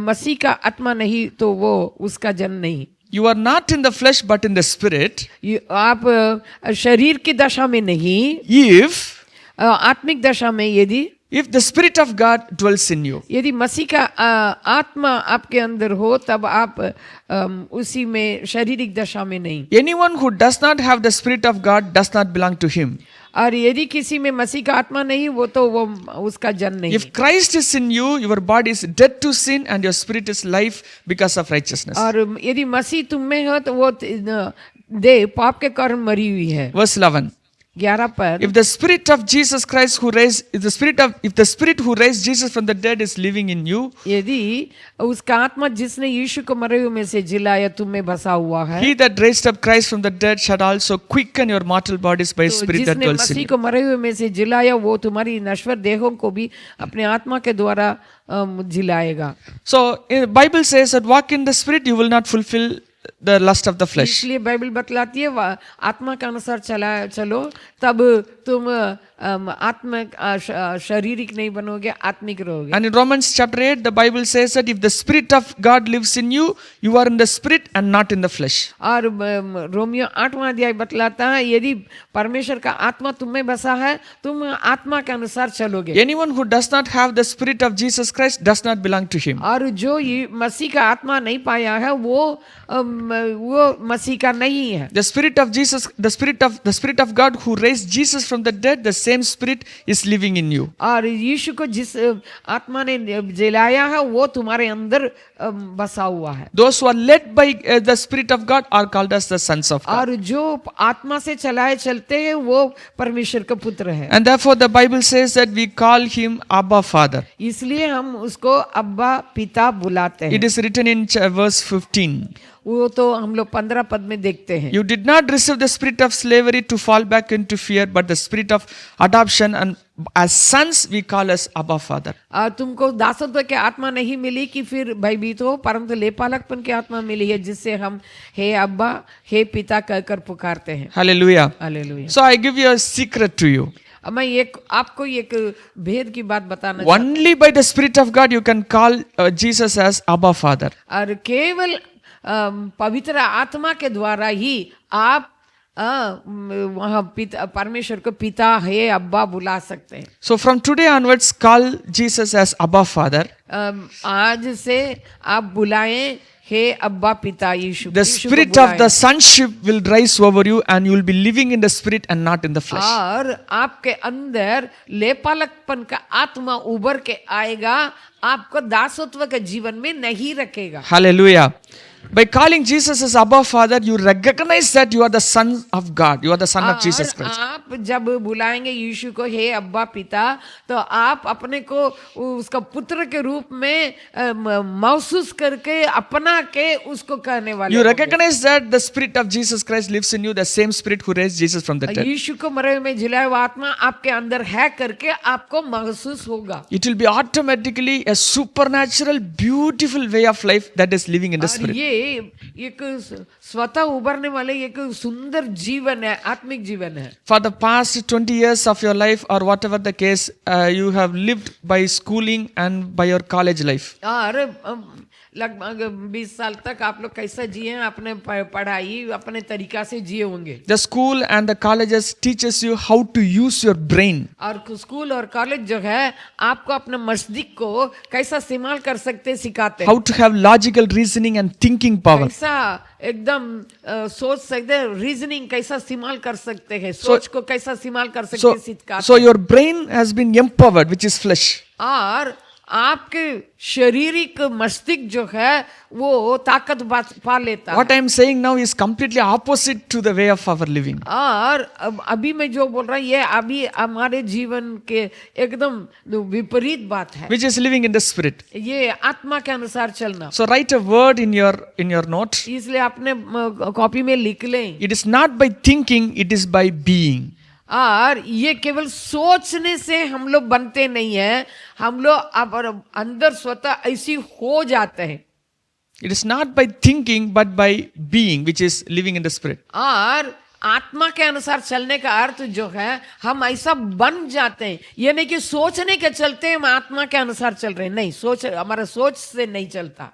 मसीह का आत्मा नहीं तो वो उसका जन नहीं। You are not in the flesh but in the Spirit, आप शरीर की दशा में नहीं, if आत्मिक दशा में the Spirit of God dwells in you. यदि मसीह का आत्मा आपके अंदर हो तब आप उसी में शारीरिक दशा में नहीं। Anyone who does not have the Spirit of God does not belong to him. और यदि किसी में मसीह का आत्मा नहीं वो तो वो उसका जन नहीं। If Christ is in you, your body is dead to sin and your spirit is life because of righteousness. और यदि मसीह तुम में हो तो वो देह पाप के कारण मरी हुई है। Verse 11. 11 पर If the Spirit of Jesus Christ if the Spirit who raised Jesus from the dead is living in you, यदि उसका आत्मा जिसने यीशु को मरे हुए में से जिलाया तुम में बसा हुआ है, he that raised up Christ from the dead shall also quicken your mortal bodies by His तो Spirit that जिसने dwells in मसीह you. को मरे हुए में से जिलाया वो तुम्हारी नश्वर देहों को भी अपने आत्मा के द्वारा जिलाएगा। So, Bible says that walk in the Spirit, you will not fulfill the lust of the flesh. इसलिए बाइबल बतलाती है आत्मा के अनुसार चलो तब तुम आत्मिक शारीरिक नहीं बनोगे, आत्मिक रहोगे। And in Romans chapter 8, the Bible says that if the Spirit of God lives in you, you are in the Spirit and not in the flesh. और रोमियो 8वां अध्याय बतलाता है यदि परमेश्वर का आत्मा तुम में बसा है तुम आत्मा के अनुसार चलोगे। Anyone who does not have the Spirit of Jesus Christ does not belong to Him. और जो ये मसीह का आत्मा नहीं पाया है वो मसीह का नहीं है। The Spirit of Jesus, the Spirit of God who raised Jesus from the dead, the same Spirit is living in you. और यीशु को जिस आत्मा ने जिलाया है वो तुम्हारे अंदर बसा हुआ है। Those who are led by the Spirit of God are called as the sons of God. और जो आत्मा से चलाए चलते हैं वो परमेश्वर का पुत्र है। And therefore the Bible says that we call Him Abba Father. इसलिए हम उसको अब्बा पिता बुलाते हैं। It is written in verse 15. वो तो हम लोग 15 पद में देखते हैं। You did not receive the spirit of slavery to fall back into fear, but the spirit of adoption, and as sons we call as Abba Father. तुमको दासत्व की आत्मा नहीं मिली कि फिर भयभीत हो, परंतु लेपालकपन की आत्मा मिली है जिससे हम हे अब्बा हे पिता कहकर पुकारते हैं। Hallelujah. Hallelujah. So I give you a secret to you. मैं आपको एक भेद की बात बताना Only by the Spirit of God you can call Jesus as Abba Father. और केवल पवित्र आत्मा के द्वारा ही आप वहाँ परमेश्वर को पिता हे अब्बा बुला सकते हैं। So from today onwards call Jesus as Abba Father. आज से आप बुलाएं हे अब्बा पिता यीशु। The spirit of the sonship will rise over you and you will be living in the spirit and not in the flesh. और आपके अंदर लेपालकपन का आत्मा उभर के आएगा, आपको दासत्व के जीवन में नहीं रखेगा। Hallelujah. By calling Jesus as Abba Father, you recognize that you are the son of God. You are the son of Jesus Christ. आप जब बुलाएंगे यीशु को हे अब्बा पिता तो आप अपने को उसका पुत्र के रूप में महसूस करके अपना के उसको कहने वाले You recognize that the spirit of Jesus Christ lives in you, the same spirit who raised Jesus from the dead. यीशु को मरे में जिलाया हुआ आत्मा आपके अंदर है करके आपको महसूस होगा। It will be automatically a supernatural, beautiful way of life that is living in the spirit. ये एक स्वतः उभरने वाले एक सुंदर जीवन है, आत्मिक जीवन है। For the past 20 years of your life, or whatever the case, you have lived by schooling and by your college life. और लगभग 20 साल तक आप लोग कैसा जिए, अपने पढ़ाई अपने तरीका से जिए होंगे। The school and the colleges teaches you how to use your brain. और स्कूल और कॉलेज जो है आपको अपने मस्तिष्क को कैसा इस्तेमाल कर सकते सिखाते हैं। How to have logical reasoning and thinking power. कैसा एकदम सोच सकते, रीजनिंग कैसा इस्तेमाल कर सकते हैं, सोच को कैसा इस्तेमाल कर सकते हैं सिखाते So your brain has been empowered, which is flesh. और आपके शारीरिक मस्तिष्क जो है वो ताकत पा लेता है। What I am saying now is completely opposite to the way of our living. और अभी मैं जो बोल रहा हूँ ये अभी हमारे जीवन के एकदम विपरीत बात है, Which is living in the spirit. ये आत्मा के अनुसार चलना। So write a word in your note. इसलिए अपने कॉपी में लिख लें। It is not by thinking, it is by being. और ये केवल सोचने से हम लोग बनते नहीं हैं, हम लोग अब अंदर स्वतः ऐसी हो जाते हैं। It is not by thinking but by being, which is living in the spirit. और आत्मा के अनुसार चलने का अर्थ जो है हम ऐसा बन जाते हैं, ये नहीं कि सोचने के चलते हम आत्मा के अनुसार चल रहे हैं, नहीं, सोच हमारा सोच से नहीं चलता।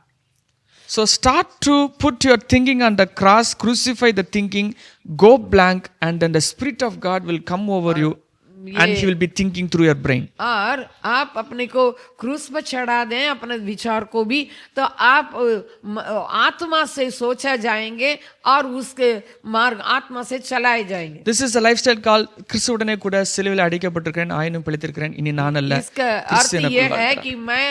So start to put your thinking on the cross, crucify the thinking, go blank, and then the Spirit of God will come over you and He will be thinking through your brain. और आप अपने को क्रूस पर चढ़ा दें अपने विचार को भी, तो आप आत्मा से सोचा जाएंगे और उसके मार्ग आत्मा से चलाए जाएंगे। This is a lifestyle called கிறிஸ்துவுடனே கூட சிலுவையில் அடிக்கப்பட்டிருக்கிறேன், ஆயினும் பிழைத்திருக்கிறேன், இனி நான் அல்ல, इसका अर्थ ये है कि मैं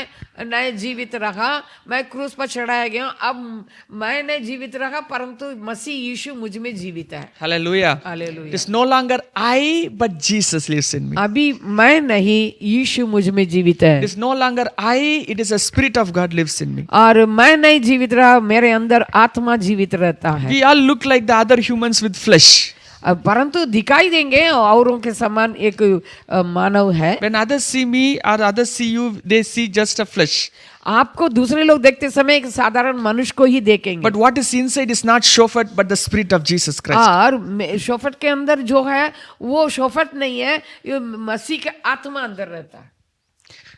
नए जीवित रहा, मैं क्रूस पर चढ़ाया गया, अब मैं नहीं जीवित रहा परंतु मसीह यीशु मुझ में जीवित है। Hallelujah. Hallelujah. It is no longer I but Jesus lives in me. अभी मैं नहीं, यीशु मुझ में जीवित है। It is no longer I, it is a Spirit of God lives in me. और मैं नहीं जीवित रहा, मेरे अंदर आत्मा जीवित रहता है। We all look like the other humans with flesh. परंतु दिखाई देंगे औरों के समान एक मानव है। When others see me or others see you, they see just a flesh. आपको दूसरे लोग देखते समय एक साधारण मनुष्य को ही देखेंगे, But what is inside is not Shofat but the Spirit of Jesus Christ. और शोफत के अंदर जो है वो शोफत नहीं है, ये मसीह के आत्मा अंदर रहता है।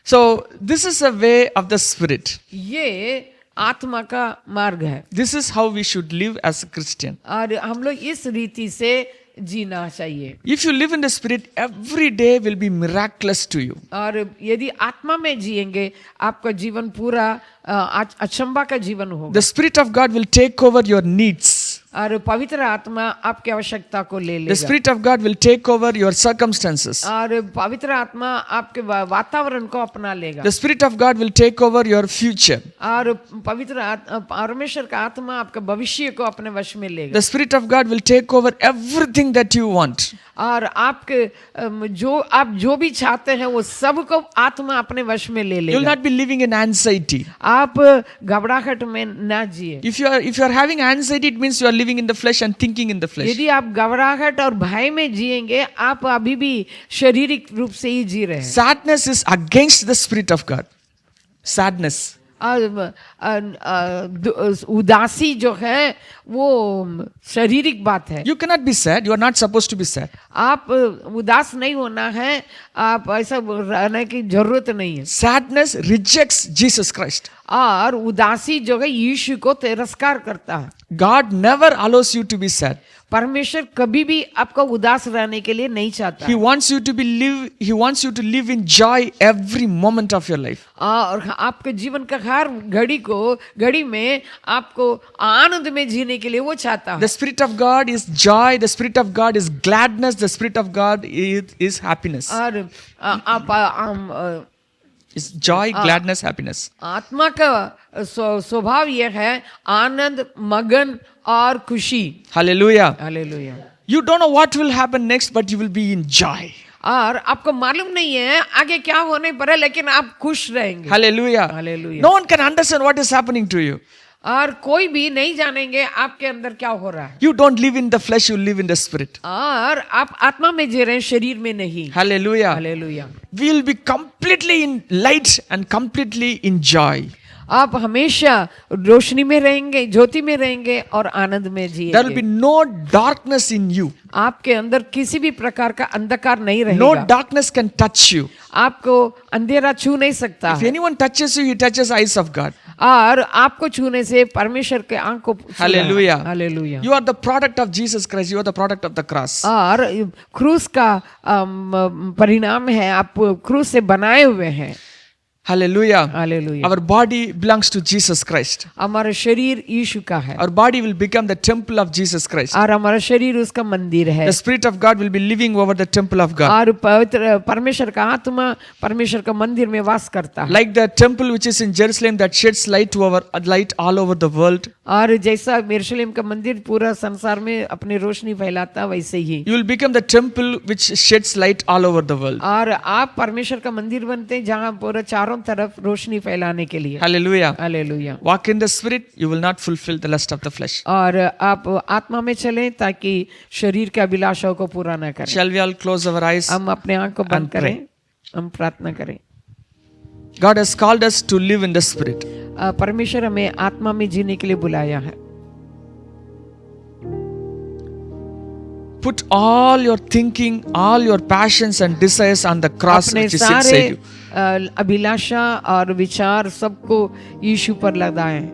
So this is a way of the Spirit. ये आत्मा का मार्ग है, This is how we should live as a Christian. और हम लोग इस रीति से जीना चाहिए। If you live in the Spirit, every day will be miraculous to you. और यदि आत्मा में जिएंगे आपका जीवन पूरा अचंभा का जीवन होगा। The Spirit of God will take over your needs. और पवित्र आत्मा आपकी आवश्यकता को ले The लेगा, Spirit of God will take over your circumstances. और पवित्र आत्मा आपके वातावरण को अपना लेगा, The Spirit of God will take over your future. और परमेश्वर का आत्मा आपके भविष्य को अपने वश में लेगा। The Spirit of God will take over everything that you want. और आपके आप जो भी चाहते हैं वो सब को आत्मा अपने वश में ले You will लेगा। not be living in anxiety. आप घबराहट में ना जिए। If you are having anxiety, it means you are living in the flesh and thinking in the flesh. यदि आप घबराहट और भय में जिएंगे आप अभी भी शारीरिक रूप से ही जी रहे हैं। Sadness is against the Spirit of God. Sadness. उदासी जो है वो शारीरिक बात है। You cannot be sad. You are not supposed to be sad. आप उदास नहीं होना है, आप ऐसा रहने की जरूरत नहीं है। Sadness rejects Jesus Christ. और उदासी जो है यीशु को तिरस्कार करता है। God never allows you to be sad. परमेश्वर कभी भी आपको उदास रहने के लिए नहीं चाहता। He wants you to live in joy every moment of your life. और आपके जीवन का हर घड़ी में आपको आनंद में जीने के लिए वो चाहता है। The Spirit of God is joy. The Spirit of God is gladness. The Spirit of God is happiness. और आप It's joy, gladness, happiness. आत्मा का स्वभाव यह है आनंद, मगन और खुशी। Hallelujah. Hallelujah. You don't know what will happen next, but you will be in joy. और आपको मालूम नहीं है आगे क्या होने पर है, लेकिन आप खुश रहेंगे। Hallelujah. Hallelujah. No one can understand what is happening to you. और कोई भी नहीं जानेंगे आपके अंदर क्या हो रहा है। You don't live in the flesh, you live in the Spirit. और आप आत्मा में जी रहे हैं, शरीर में नहीं। Hallelujah. Hallelujah. We will be completely in light and completely in joy. आप हमेशा रोशनी में रहेंगे, ज्योति में रहेंगे और आनंद में There will be जिएंगे। no darkness in you. आपके अंदर किसी भी प्रकार का अंधकार नहीं No रहेगा। darkness can touch you. आपको अंधेरा छू नहीं सकता If है। anyone touches you, he touches the eyes of God. और आपको छूने से परमेशर के आंख को छू रहा है। Hallelujah. Hallelujah. You are the product of Jesus Christ. You are the product of the cross. और क्रूस का परिणाम है, आप क्रूस से बनाए हुए हैं। Hallelujah. Hallelujah. Our body belongs to Jesus Christ. हमारा शरीर यीशु का है Our body will become the temple of Jesus Christ. और हमारा शरीर उसका मंदिर है। The Spirit of God will be living over the temple of God. और पवित्र परमेश्वर का आत्मा परमेश्वर का मंदिर में वास करता है। Like the temple which is in Jerusalem that sheds light all over the world. और जैसा यरूशलेम का मंदिर पूरा संसार में अपनी रोशनी फैलाता है, वैसे ही You will become the temple which sheds light all over the world. और आप परमेश्वर का मंदिर बनते हैं जहाँ पूरा चारों तरफ रोशनी फैलाने के लिए। Hallelujah. Hallelujah. Walk in the Spirit, you will not fulfill the lust of the flesh. और आप आत्मा में चलें ताकि शरीर के अभिलाषाओं को पूरा न करें। Shall we all close our eyes? हम अपने आंख को बंद and करें, pray. हम प्रार्थना करें। God has called us to live in the Spirit. परमेश्वर हमें आत्मा में जीने के लिए बुलाया है। Put all your thinking, all your passions and desires on the cross अपने which is सारे inside you. अभिलाषा और विचार सबको यीशु पर लगाएं।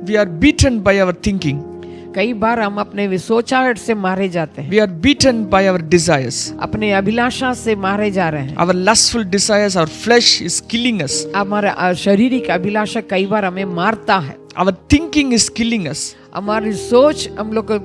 We are beaten by our thinking. कई बार हम अपने सोचाहट से मारे जाते हैं, We are beaten by our desires. अपने अभिलाषा से मारे जा रहे हैं। Our lustful desires, our flesh is killing us. हमारा शारीरिक अभिलाषा कई बार हमें मारता है। Our thinking is killing us. हमारी सोच हम लोग को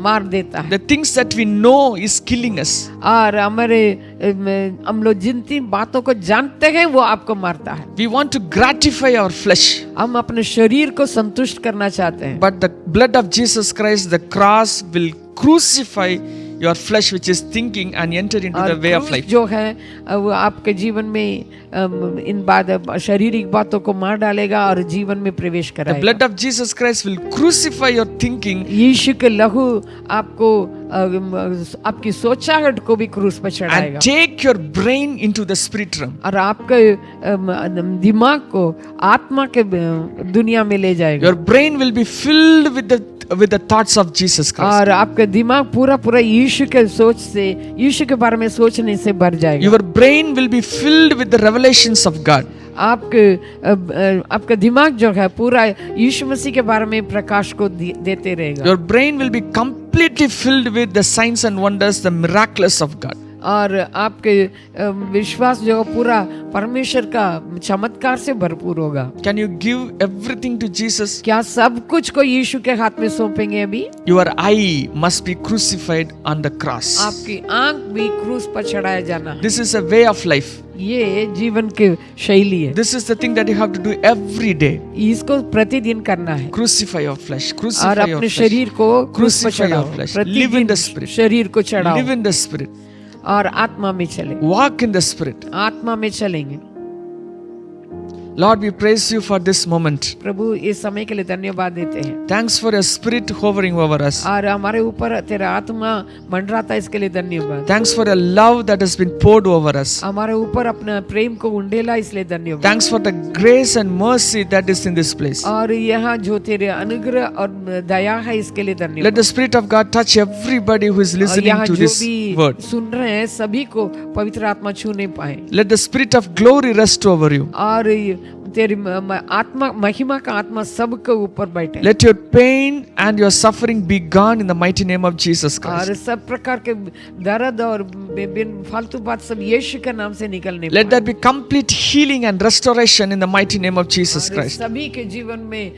मार देता है। The things that we know is killing us. और हम लोग जिन तीन बातों को जानते हैं वो आपको मारता है। We want to gratify our flesh. हम अपने शरीर को संतुष्ट करना चाहते हैं, But the blood of Jesus Christ, the cross will crucify your flesh which is thinking and enter into the way of क्रूस life. जो है वो आपके जीवन में इन शारीरिक बातों को मार डालेगा और जीवन में प्रवेश The कराएगा। blood of Jesus Christ will crucify your thinking यीशु के लहू आपको आपकी सोचाहट को भी क्रूस पर चढ़ाएगा and take your brain into the spirit realm. और आपके दिमाग को आत्मा के दुनिया में ले जाएगा। Your brain will be filled with the thoughts of Jesus Christ. और आपका दिमाग पूरा पूरा यीशु के सोच से, यीशु के बारे में सोचने से भर जाएगा। Your brain will be filled with the revelations of God. आपका दिमाग जो है पूरा यीशु मसीह के बारे में प्रकाश को देते रहेगा। Your brain will be completely filled with the signs and wonders, the miraculous of God. और आपके विश्वास जो पूरा परमेश्वर का चमत्कार से भरपूर होगा। Can you give everything to Jesus? क्या सब कुछ को यीशु के हाथ में सौंपेंगे अभी? Your eye must be crucified on the cross. आपकी आंख भी क्रूस पर चढ़ाया जाना है। This is a way of life. ये जीवन की शैली है। This is the thing that you have to do every day. इसको प्रतिदिन करना है Crucify your flesh. और Crucify your अपने flesh. शरीर को क्रूस पर Crucify your चढ़ाओ। flesh. Live in प्रतिदिन the spirit. शरीर को चढ़ाओ Live in the spirit. और आत्मा में चले। Walk in the spirit. आत्मा में चलेंगे। Lord, we praise you for this moment. प्रभु इस समय के लिए धन्यवाद देते हैं Thanks for your spirit hovering over us. और हमारे ऊपर तेरा आत्मा मंडराता है, इसके लिए धन्यवाद। Thanks for your love that has been poured over us. हमारे ऊपर अपना प्रेम को उंडेला, इसलिए धन्यवाद। Thanks for the grace and mercy that is in this place. और यहाँ जो तेरे अनुग्रह और दया है, इसके लिए Let धन्यवाद। the Spirit of God touch everybody who is और listening यहाँ to जो this भी word. सुन रहे हैं सभी को पवित्र आत्मा छूने पाए Let the Spirit of glory rest over you. और तेरी आत्मा महिमा का आत्मा सबके ऊपर बैठे Let your pain and your suffering be gone in the mighty name of Jesus और Christ. सब प्रकार के दर्द और बिन फालतू बात सब यीशु के नाम से निकलने Let पाए। there be complete healing and restoration in the mighty name of Jesus और Christ. सभी के जीवन में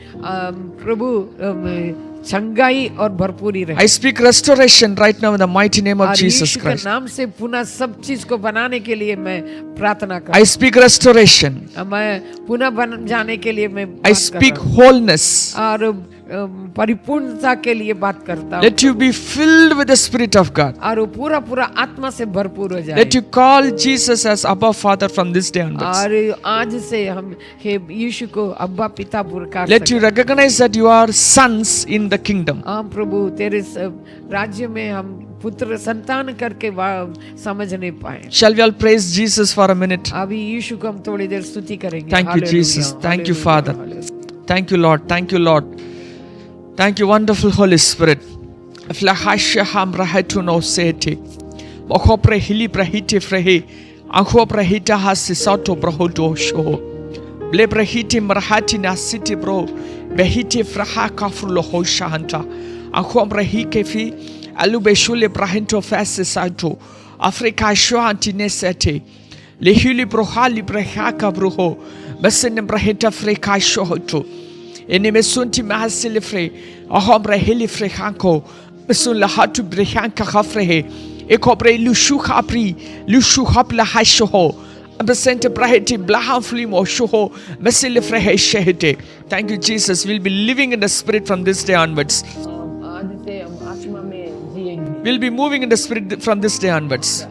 प्रभु चंगाई और भरपूरी रहे। I speak restoration right now in the mighty name of और Jesus यीशु के Christ. नाम से पुनः सब चीज को बनाने के लिए मैं प्रार्थना कर I speak restoration. मैं पुनः बन जाने के लिए मैं I बात कर speak रहा हूँ। wholeness. और परिपूर्णता के लिए बात करता हूँ। Let you be filled with the Spirit of God. और वो पूरा पूरा आत्मा से भरपूर हो जाए। Let you call Jesus as Abba Father from this day onwards. और आज से हम हे यीशु को अब्बा पिता पुकार Let you recognize that you are sons in the kingdom. हाँ प्रभु, तेरे राज्य में हम पुत्र संतान करके समझ नहीं पाए। Shall we all praise Jesus for a minute? अभी यीशु को हम थोड़ी देर स्तुति करेंगे। Thank you, Jesus. Thank you, Father. Thank you, Lord. Thank you, Lord. Thank you, wonderful Holy Spirit. Aflahasha hamrahatu no sete. Mokhopre hili prahiti frehe. Anho prahita hasisato brahoto show. Ble prahiti marhati na city bro. Behiti fraha kafrulo hoshanta. Anho prahike fi. Alubeshule brahinto fasisato. Afrika shoantine sete. Lehili brohali brehaka broho. Besen brahita freka shohoto. Enemesunti mahasile fre. Ahombre heli frehanko. Besun lahatu brehanka khafrehe. Ekobre lushu khapri. Lushu hapla hashoho. Besente brahiti blahanflimo shoho. Besile frehe shehete. Thank you, Jesus. We'll be living in the Spirit from this day onwards. We'll be moving in the Spirit from this day onwards.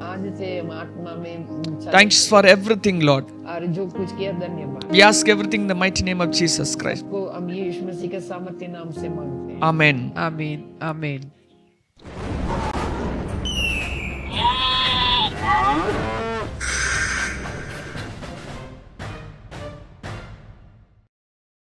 Thanks for everything, Lord. We ask everything in the mighty name of Jesus Christ. Amen. आमीन आमीन।